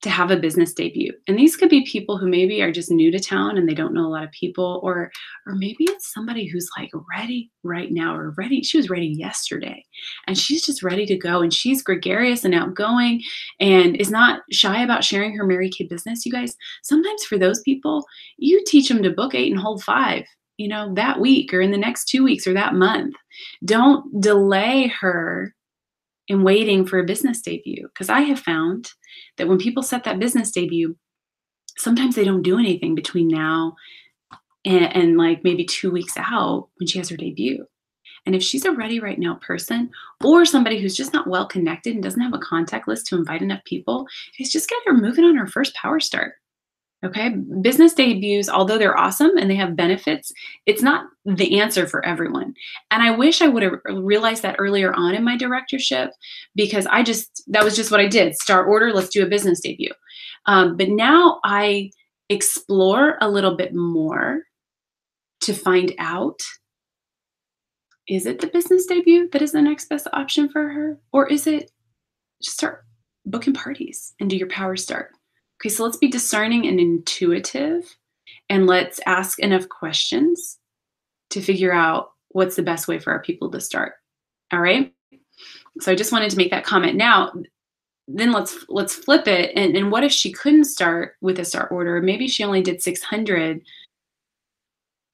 to have a business debut. And these could be people who maybe are just new to town and they don't know a lot of people, or maybe it's somebody who's like ready right now, or ready. She was ready yesterday and she's just ready to go, and she's gregarious and outgoing and is not shy about sharing her Mary Kay business. You guys, sometimes for those people, you teach them to book 8 and hold 5, that week or in the next 2 weeks or that month. Don't delay her in waiting for a business debut. Because I have found that when people set that business debut, sometimes they don't do anything between now and like maybe 2 weeks out when she has her debut. And if she's a ready right now person, or somebody who's just not well connected and doesn't have a contact list to invite enough people, just get her moving on her first power start. Okay, business debuts, although they're awesome and they have benefits, it's not the answer for everyone. And I wish I would have realized that earlier on in my directorship, because that was just what I did. Start order, let's do a business debut. But now I explore a little bit more to find out, is it the business debut that is the next best option for her? Or is it just start booking parties and do your power start? Okay, so let's be discerning and intuitive, and let's ask enough questions to figure out what's the best way for our people to start. All right? So I just wanted to make that comment. Now, then let's flip it. And what if she couldn't start with a start order? Maybe she only did 600.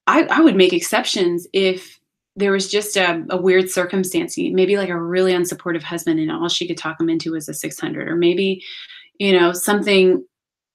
I would make exceptions if there was just a weird circumstance, maybe like a really unsupportive husband and all she could talk him into was a 600, or maybe, something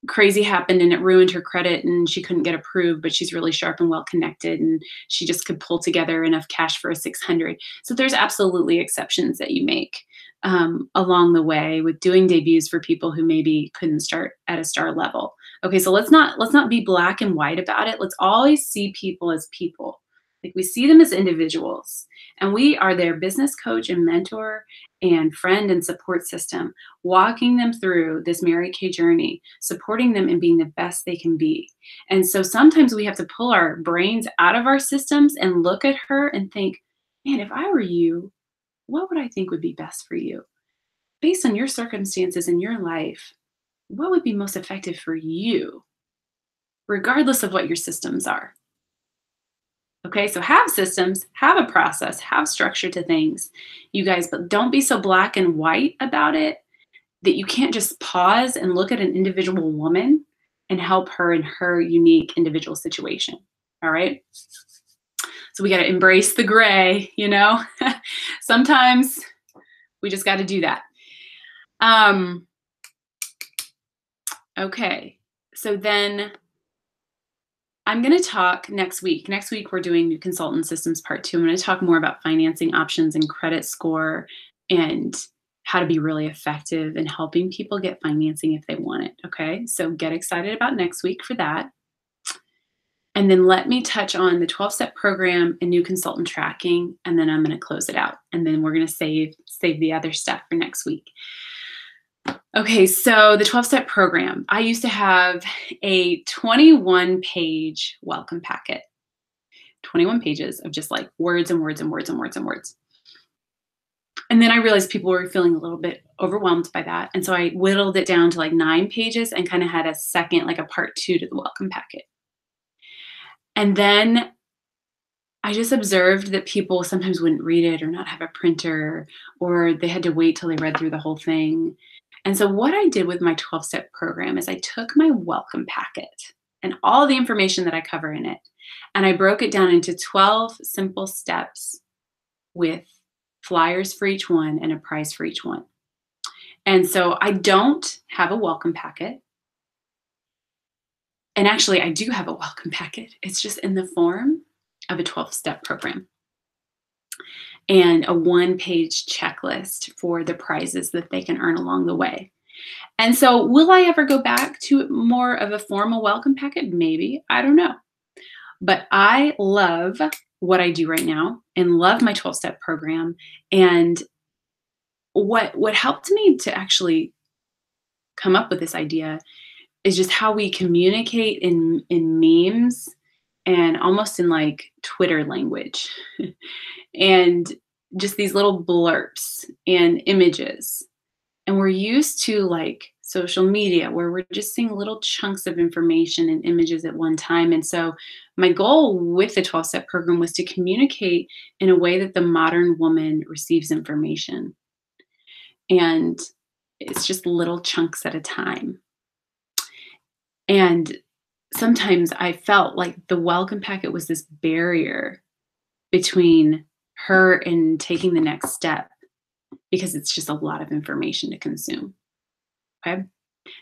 crazy happened and it ruined her credit and she couldn't get approved, but she's really sharp and well connected and she just could pull together enough cash for a 600. So there's absolutely exceptions that you make along the way with doing debuts for people who maybe couldn't start at a star level. Okay, so let's not be black and white about it. Let's always see people as people. Like, we see them as individuals, and we are their business coach and mentor and friend and support system, walking them through this Mary Kay journey, supporting them in being the best they can be. And so sometimes we have to pull our brains out of our systems and look at her and think, man, if I were you, what would I think would be best for you? Based on your circumstances in your life, what would be most effective for you? regardless of what your systems are. Okay, so have systems, have a process, have structure to things, you guys, but don't be so black and white about it that you can't just pause and look at an individual woman and help her in her unique individual situation. All right. So we got to embrace the gray, Sometimes we just got to do that. Okay. So then I'm going to talk next week. Next week, we're doing New Consultant Systems Part 2. I'm going to talk more about financing options and credit score and how to be really effective in helping people get financing if they want it. Okay, so get excited about next week for that. And then let me touch on the 12-step program and new consultant tracking, and then I'm going to close it out. And then we're going to save the other stuff for next week. Okay, so the 12-step program. I used to have a 21-page welcome packet. 21 pages of just like words and words and words and words and words. And then I realized people were feeling a little bit overwhelmed by that. And so I whittled it down to like 9 pages and kind of had a second, like a part 2 to the welcome packet. And then I just observed that people sometimes wouldn't read it or not have a printer, or they had to wait till they read through the whole thing. And so what I did with my 12-step program is I took my welcome packet and all the information that I cover in it, and I broke it down into 12 simple steps with flyers for each one and a price for each one. And so I don't have a welcome packet. And actually, I do have a welcome packet. It's just in the form of a 12-step program and a 1-page checklist for the prizes that they can earn along the way. And so will I ever go back to more of a formal welcome packet? Maybe. I don't know. But I love what I do right now and love my 12-step program. And what helped me to actually come up with this idea is just how we communicate in memes and almost in like Twitter language and just these little blurps and images. And we're used to like social media where we're just seeing little chunks of information and images at one time. And so my goal with the 12-step program was to communicate in a way that the modern woman receives information. And it's just little chunks at a time. And sometimes I felt like the welcome packet was this barrier between her and taking the next step because it's just a lot of information to consume. Okay.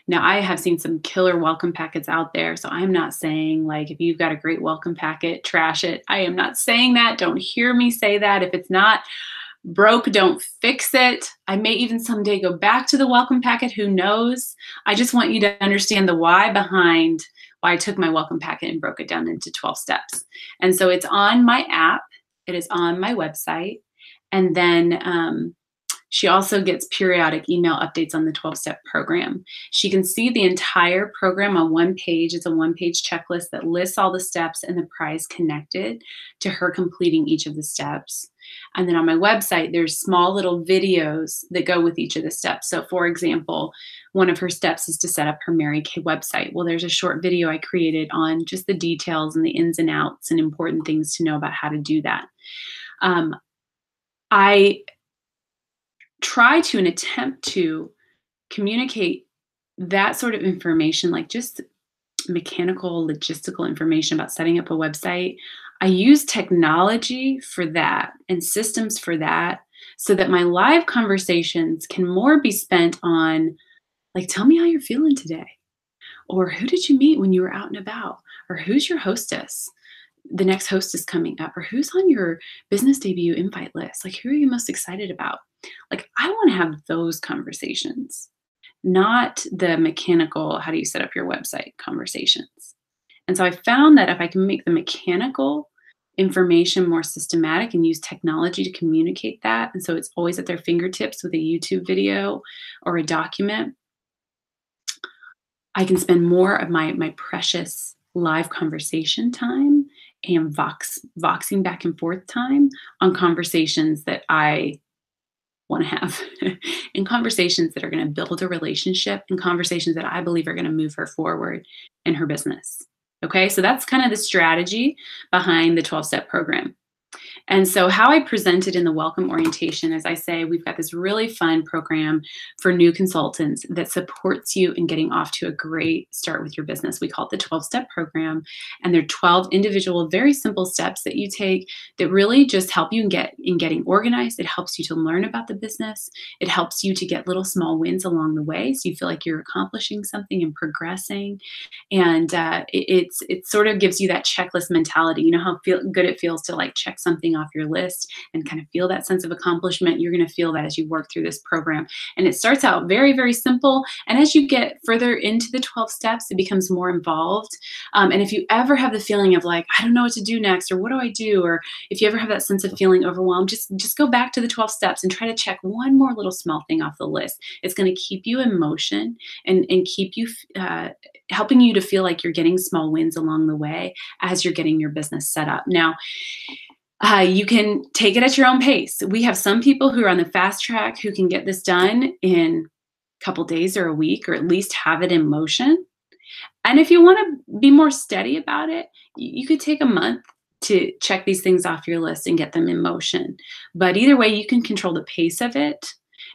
Now, I have seen some killer welcome packets out there. So I'm not saying like, if you've got a great welcome packet, trash it. I am not saying that. Don't hear me say that. If it's not broke, don't fix it. I may even someday go back to the welcome packet. Who knows? I just want you to understand the why behind why I took my welcome packet and broke it down into 12 steps. And so it's on my app. It is on my website. And then she also gets periodic email updates on the 12-step program. She can see the entire program on one page. It's a 1-page checklist that lists all the steps and the prize connected to her completing each of the steps. And then on my website, there's small little videos that go with each of the steps. So for example, one of her steps is to set up her Mary Kay website. Well, there's a short video I created on just the details and the ins and outs and important things to know about how to do that. I try to and attempt to communicate that sort of information, like just mechanical, logistical information about setting up a website. I use technology for that and systems for that so that my live conversations can more be spent on, like, tell me how you're feeling today, or who did you meet when you were out and about, or who's your hostess, the next hostess coming up, or who's on your business debut invite list, like who are you most excited about? Like, I want to have those conversations, not the mechanical, how do you set up your website conversations. And so I found that if I can make the mechanical information more systematic and use technology to communicate that, and so it's always at their fingertips with a YouTube video or a document, I can spend more of my precious live conversation time and voxing back and forth time on conversations that I want to have and conversations that are going to build a relationship and conversations that I believe are going to move her forward in her business. Okay, so that's kind of the strategy behind the 12-step program. And so how I present it in the welcome orientation is I say, we've got this really fun program for new consultants that supports you in getting off to a great start with your business. We call it the 12-step program. And they're 12 individual, very simple steps that you take that really just help you in getting organized. It helps you to learn about the business. It helps you to get little small wins along the way, so you feel like you're accomplishing something and progressing. And it sort of gives you that checklist mentality. You know how good it feels to like check something off your list and kind of feel that sense of accomplishment. You're going to feel that as you work through this program. And it starts out very, very simple. And as you get further into the 12 steps, it becomes more involved. And if you ever have the feeling of like, I don't know what to do next, or what do I do? Or if you ever have that sense of feeling overwhelmed, just go back to the 12 steps and try to check one more little small thing off the list. It's going to keep you in motion and keep you helping you to feel like you're getting small wins along the way as you're getting your business set up. Now, you can take it at your own pace. We have some people who are on the fast track who can get this done in a couple days or a week, or at least have it in motion. And if you want to be more steady about it, you could take a month to check these things off your list and get them in motion. But either way, you can control the pace of it.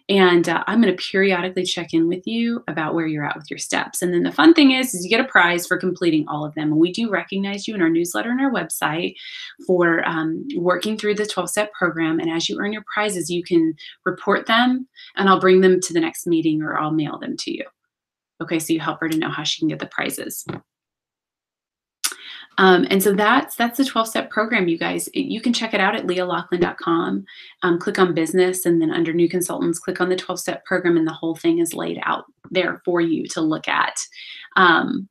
And I'm going to periodically check in with you about where you're at with your steps. And then the fun thing is you get a prize for completing all of them. And we do recognize you in our newsletter and our website for working through the 12-step program. And as you earn your prizes, you can report them, and I'll bring them to the next meeting, or I'll mail them to you. Okay, so you help her to know how she can get the prizes. And so that's the 12-step program, you guys. You can check it out at leahlaughlin.com. Click on business, and then under new consultants, click on the 12-step program, and the whole thing is laid out there for you to look at. And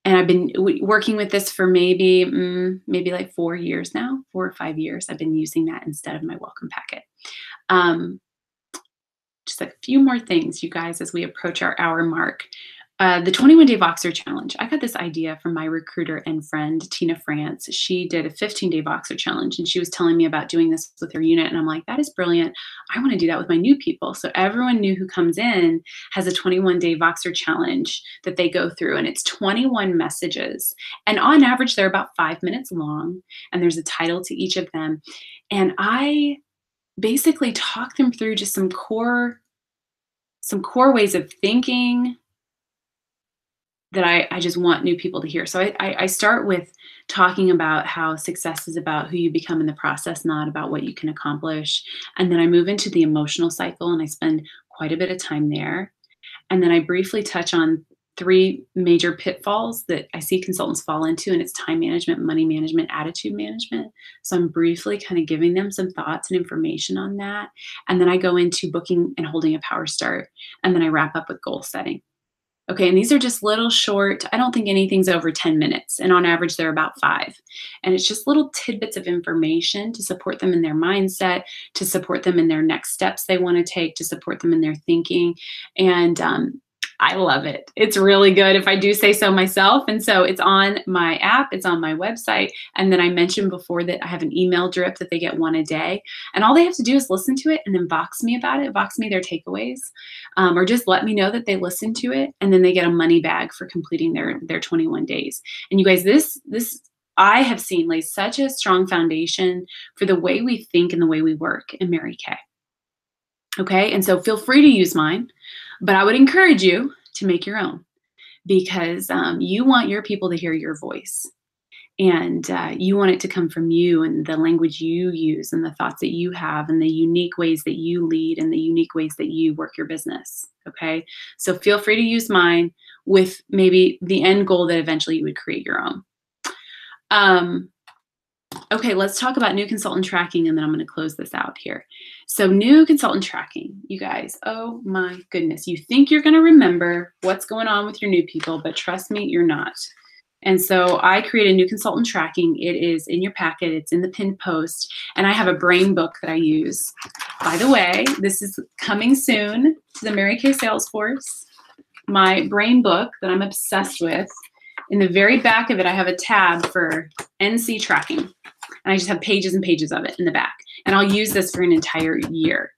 I've been working with this for maybe like 4 years now, 4 or 5 years. I've been using that instead of my welcome packet. Just a few more things, you guys, as we approach our hour mark. The 21-day Voxer challenge. I got this idea from my recruiter and friend, Tina France. She did a 15-day Voxer challenge, and she was telling me about doing this with her unit. And I'm like, that is brilliant. I want to do that with my new people. So everyone new who comes in has a 21-day Voxer challenge that they go through, and it's 21 messages. And on average, they're about 5 minutes long, and there's a title to each of them. And I basically talk them through just some core ways of thinking that I just want new people to hear. So I start with talking about how success is about who you become in the process, not about what you can accomplish. And then I move into the emotional cycle, and I spend quite a bit of time there. And then I briefly touch on 3 major pitfalls that I see consultants fall into, and it's time management, money management, attitude management. So I'm briefly kind of giving them some thoughts and information on that. And then I go into booking and holding a power start. And then I wrap up with goal setting. Okay, and these are just little short, I don't think anything's over 10 minutes, and on average they're about 5. And it's just little tidbits of information to support them in their mindset, to support them in their next steps they want to take, to support them in their thinking. And I love it. It's really good, if I do say so myself. And so it's on my app, it's on my website. And then I mentioned before that I have an email drip that they get 1 a day. And all they have to do is listen to it and then Vox me about it, Vox me their takeaways, or just let me know that they listened to it. And then they get a money bag for completing their 21 days. And you guys, this I have seen lays such a strong foundation for the way we think and the way we work in Mary Kay. Okay, and so feel free to use mine, but I would encourage you to make your own, because you want your people to hear your voice, and you want it to come from you and the language you use and the thoughts that you have and the unique ways that you lead and the unique ways that you work your business. Okay, so feel free to use mine with maybe the end goal that eventually you would create your own. Okay, let's talk about new consultant tracking, and then I'm going to close this out here. So new consultant tracking, you guys, oh my goodness. You think you're going to remember what's going on with your new people, but trust me, you're not. And so I created new consultant tracking. It is in your packet. It's in the pinned post. And I have a brain book that I use. By the way, this is coming soon to the Mary Kay Salesforce. My brain book that I'm obsessed with. In the very back of it, I have a tab for NC tracking. And I just have pages and pages of it in the back. And I'll use this for an entire year.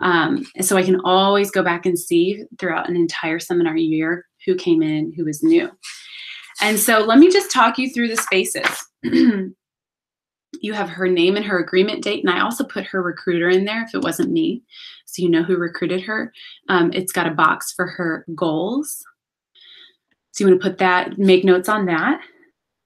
And so I can always go back and see throughout an entire seminar year who came in, who was new. And so let me just talk you through the spaces. You have her name and her agreement date, and I also put her recruiter in there if it wasn't me, so you know who recruited her. It's got a box for her goals. So you want to put that, make notes on that.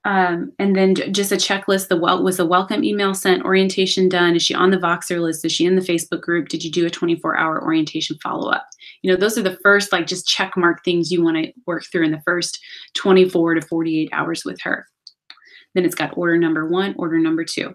And then just a checklist. Was the welcome email sent? Orientation done? Is she on the Voxer list? Is she in the Facebook group? Did you do a 24-hour orientation follow-up? You know, those are the first like just check mark things you want to work through in the first 24 to 48 hours with her. Then it's got order number 1, order number 2.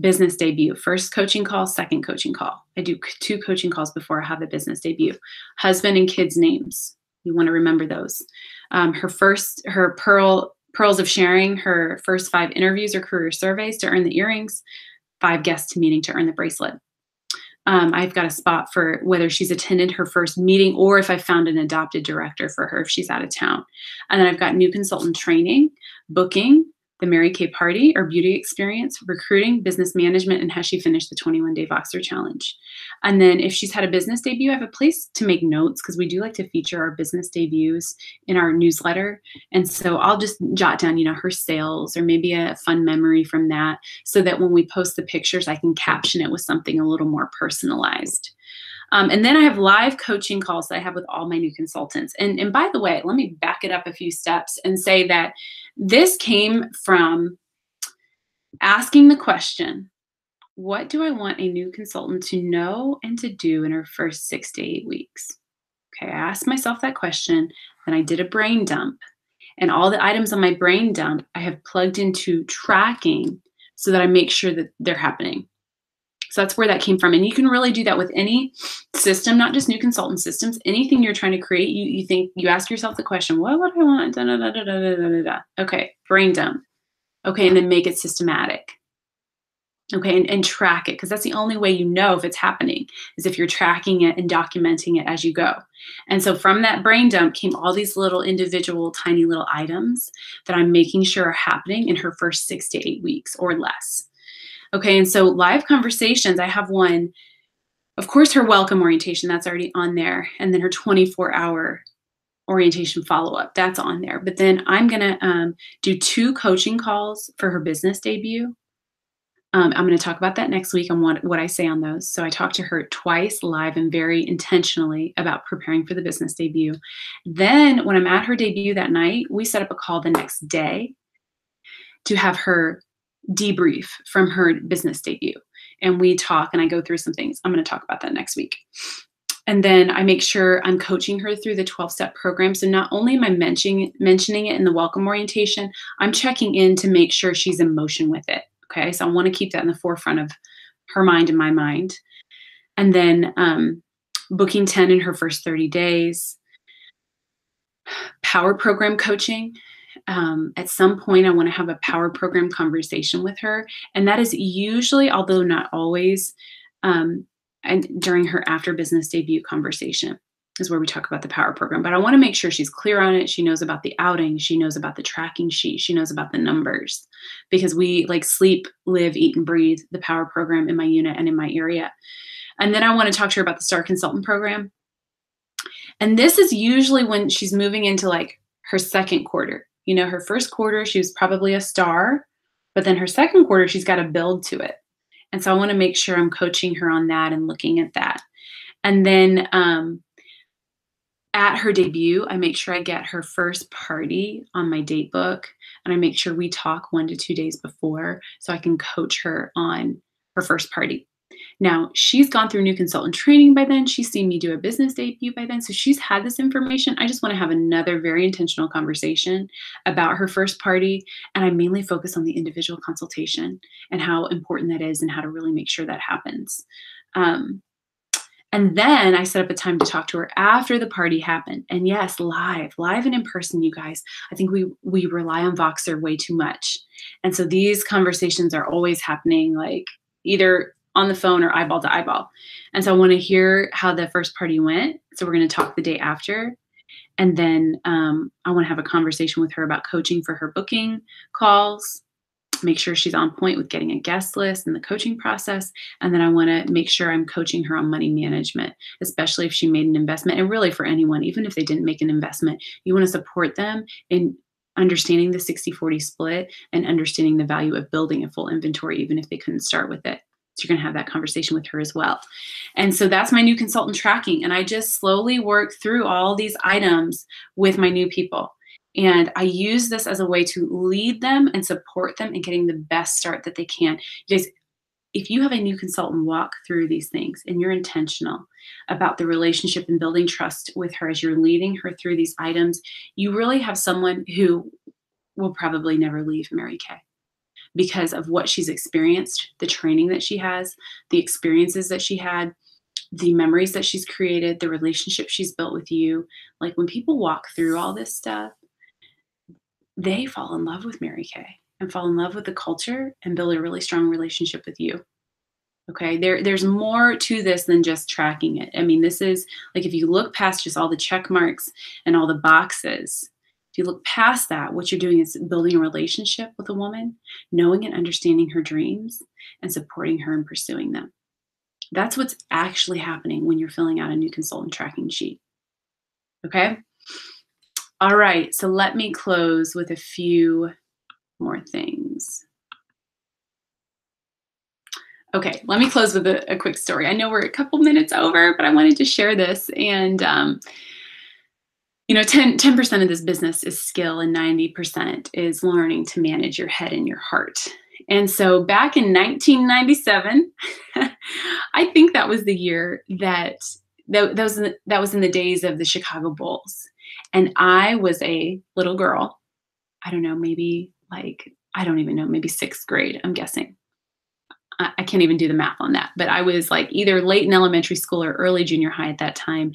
Business debut, first coaching call, second coaching call. I do 2 coaching calls before I have the business debut. Husband and kids' names. You want to remember those. Her pearls of sharing, her first 5 interviews or career surveys to earn the earrings, 5 guests to meeting to earn the bracelet. I've got a spot for whether she's attended her first meeting or if I found an adopted director for her if she's out of town. And then I've got new consultant training, booking, the Mary Kay party or beauty experience, recruiting, business management, and has she finished the 21-day Voxer challenge. And then if she's had a business debut, I have a place to make notes because we do like to feature our business debuts in our newsletter. And so I'll just jot down, you know, her sales or maybe a fun memory from that so that when we post the pictures, I can caption it with something a little more personalized. And then I have live coaching calls that I have with all my new consultants. And by the way, let me back it up a few steps and say that this came from asking the question, what do I want a new consultant to know and to do in her first 6 to 8 weeks? Okay, I asked myself that question, then I did a brain dump. And all the items on my brain dump, I have plugged into tracking so that I make sure that they're happening. So that's where that came from. And you can really do that with any system, not just new consultant systems. Anything you're trying to create, you ask yourself the question, what would I want? Da, da, da, da, da, da, da. Okay, brain dump. Okay, and then make it systematic. Okay, and track it, because that's the only way you know if it's happening, is if you're tracking it and documenting it as you go. And so from that brain dump came all these little individual tiny little items that I'm making sure are happening in her first 6 to 8 weeks or less. Okay, and so live conversations, I have one, of course, her welcome orientation, that's already on there. And then her 24-hour orientation follow-up, that's on there. But then I'm gonna do 2 coaching calls for her business debut. I'm gonna talk about that next week on what I say on those. So I talked to her twice live and very intentionally about preparing for the business debut. Then when I'm at her debut that night, we set up a call the next day to have her debrief from her business debut. And we talk and I go through some things. I'm going to talk about that next week. And then I make sure I'm coaching her through the 12-step program. So not only am I mentioning it in the welcome orientation, I'm checking in to make sure she's in motion with it. Okay. So I want to keep that in the forefront of her mind and my mind. And then booking 10 in her first 30 days, power program coaching. At some point, I want to have a power program conversation with her. And that is usually, although not always, and during her after business debut conversation is where we talk about the power program. But I want to make sure she's clear on it. She knows about the outing. She knows about the tracking sheet. She knows about the numbers, because we like sleep, live, eat, and breathe the power program in my unit and in my area. And then I want to talk to her about the Star Consultant program. And this is usually when she's moving into like her second quarter. You know, her first quarter, she was probably a star, but then her second quarter, she's got to build to it. And so I want to make sure I'm coaching her on that and looking at that. And then at her debut, I make sure I get her first party on my date book, and I make sure we talk 1 to 2 days before so I can coach her on her first party. Now, she's gone through new consultant training by then. She's seen me do a business debut by then. So she's had this information. I just want to have another very intentional conversation about her first party. And I mainly focus on the individual consultation and how important that is and how to really make sure that happens. And then I set up a time to talk to her after the party happened. And yes, live and in person, you guys. I think we rely on Voxer way too much. And so these conversations are always happening like either on the phone or eyeball to eyeball. And so I want to hear how the first party went. So we're going to talk the day after. And then I want to have a conversation with her about coaching for her booking calls, make sure she's on point with getting a guest list and the coaching process. And then I want to make sure I'm coaching her on money management, especially if she made an investment. And really for anyone, even if they didn't make an investment, you want to support them in understanding the 60-40 split and understanding the value of building a full inventory, even if they couldn't start with it. So you're going to have that conversation with her as well. And so that's my new consultant tracking. And I just slowly work through all these items with my new people. And I use this as a way to lead them and support them in getting the best start that they can. You guys, if you have a new consultant walk through these things and you're intentional about the relationship and building trust with her as you're leading her through these items, you really have someone who will probably never leave Mary Kay because of what she's experienced, the training that she has, the experiences that she had, the memories that she's created, the relationship she's built with you. Like when people walk through all this stuff, they fall in love with Mary Kay and fall in love with the culture and build a really strong relationship with you. Okay, there's more to this than just tracking it. I mean, this is like if you look past just all the check marks and all the boxes, if you look past that, what you're doing is building a relationship with a woman, knowing and understanding her dreams, and supporting her in pursuing them. That's what's actually happening when you're filling out a new consultant tracking sheet. Okay? All right, so let me close with a few more things. Okay, let me close with a quick story. I know we're a couple minutes over, but I wanted to share this. And, 10% of this business is skill and 90% is learning to manage your head and your heart. And so back in 1997, I think that was the year that was in the days of the Chicago Bulls. And I was a little girl. I don't know, maybe maybe sixth grade, I'm guessing. I can't even do the math on that, but I was like either late in elementary school or early junior high at that time.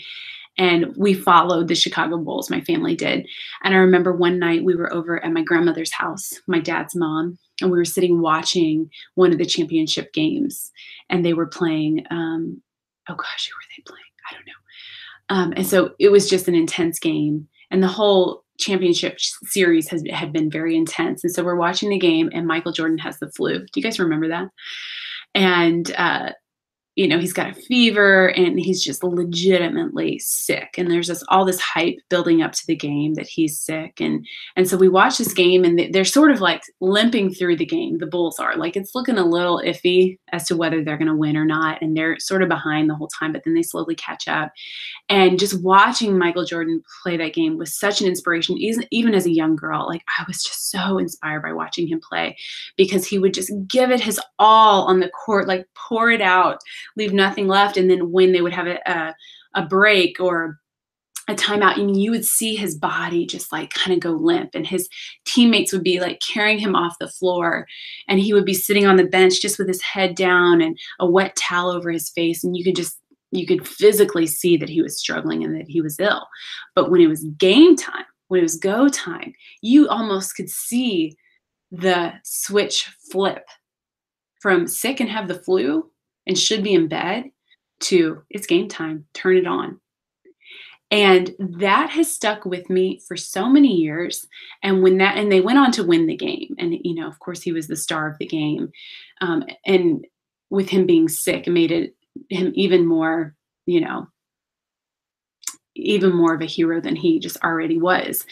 And we followed the Chicago Bulls, my family did. And I remember one night we were over at my grandmother's house, my dad's mom, and we were sitting watching one of the championship games. And they were playing, oh gosh, who were they playing? I don't know. And so it was just an intense game. And the whole championship series had been very intense. And so we're watching the game and Michael Jordan has the flu. Do you guys remember that? And, he's got a fever and he's just legitimately sick. And there's all this hype building up to the game that he's sick. And so we watch this game and they're sort of like limping through the game. The Bulls are like, it's looking a little iffy as to whether they're going to win or not. And they're sort of behind the whole time, but then they slowly catch up. And just watching Michael Jordan play that game was such an inspiration, even as a young girl. Like I was just so inspired by watching him play because he would just give it his all on the court, like pour it out, leave nothing left. And then when they would have a break or a timeout, and you would see his body just like kind of go limp and his teammates would be like carrying him off the floor and he would be sitting on the bench just with his head down and a wet towel over his face. And you could physically see that he was struggling and that he was ill. But when it was game time, when it was go time, you almost could see the switch flip from sick and have the flu and should be in bed to it's game time, turn it on. And that has stuck with me for so many years. And they went on to win the game. And, of course he was the star of the game. And with him being sick, it made him even more, even more of a hero than he just already was.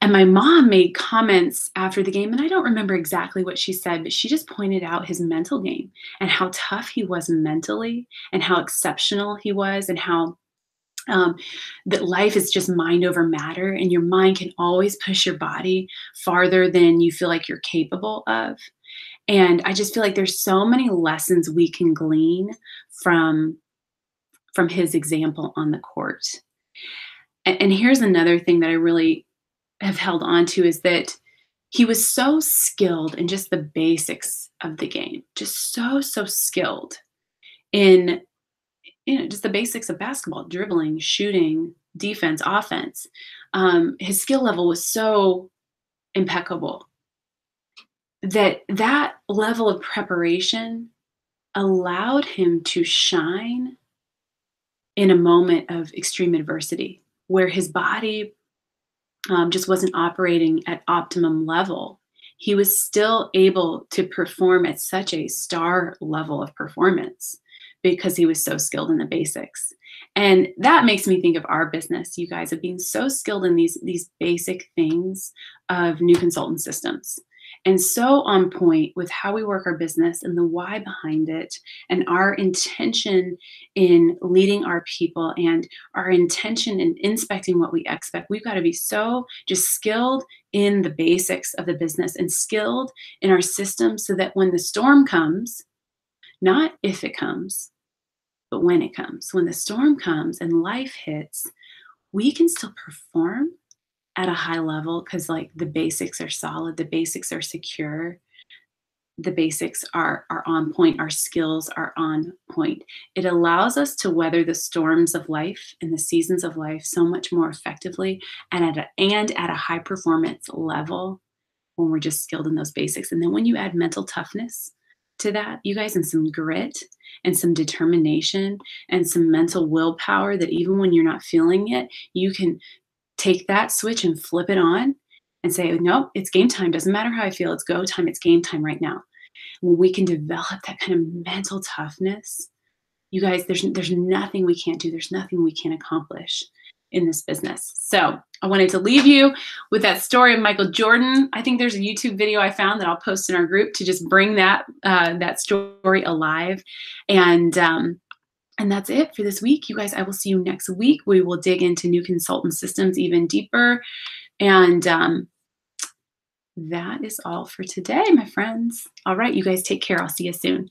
And my mom made comments after the game, and I don't remember exactly what she said, but she just pointed out his mental game and how tough he was mentally and how exceptional he was and how that life is just mind over matter and your mind can always push your body farther than you feel like you're capable of. And I just feel like there's so many lessons we can glean from his example on the court. And here's another thing that I really have held on to is that he was so skilled in just the basics of the game, just so skilled in just the basics of basketball, dribbling, shooting, defense, offense. His skill level was so impeccable that level of preparation allowed him to shine in a moment of extreme adversity where his body just wasn't operating at optimum level. He was still able to perform at such a star level of performance because he was so skilled in the basics. And that makes me think of our business, you guys, of being so skilled in these basic things of new consultant systems, and so on point with how we work our business and the why behind it, and our intention in leading our people, and our intention in inspecting what we expect. We've got to be so just skilled in the basics of the business and skilled in our systems, so that when the storm comes, not if it comes, but when it comes, when the storm comes and life hits, we can still perform at a high level, because like the basics are solid, the basics are secure, the basics are on point, our skills are on point. It allows us to weather the storms of life and the seasons of life so much more effectively, and at a high performance level, when we're just skilled in those basics. And then when you add mental toughness to that, you guys, and some grit and some determination and some mental willpower, that even when you're not feeling it, you can take that switch and flip it on and say, nope, it's game time. Doesn't matter how I feel. It's go time. It's game time right now. When we can develop that kind of mental toughness, you guys, there's nothing we can't do. There's nothing we can't accomplish in this business. So I wanted to leave you with that story of Michael Jordan. I think there's a YouTube video I found that I'll post in our group to just bring that story alive. And that's it for this week. You guys, I will see you next week. We will dig into new consultant systems even deeper. And that is all for today, my friends. All right, you guys take care. I'll see you soon.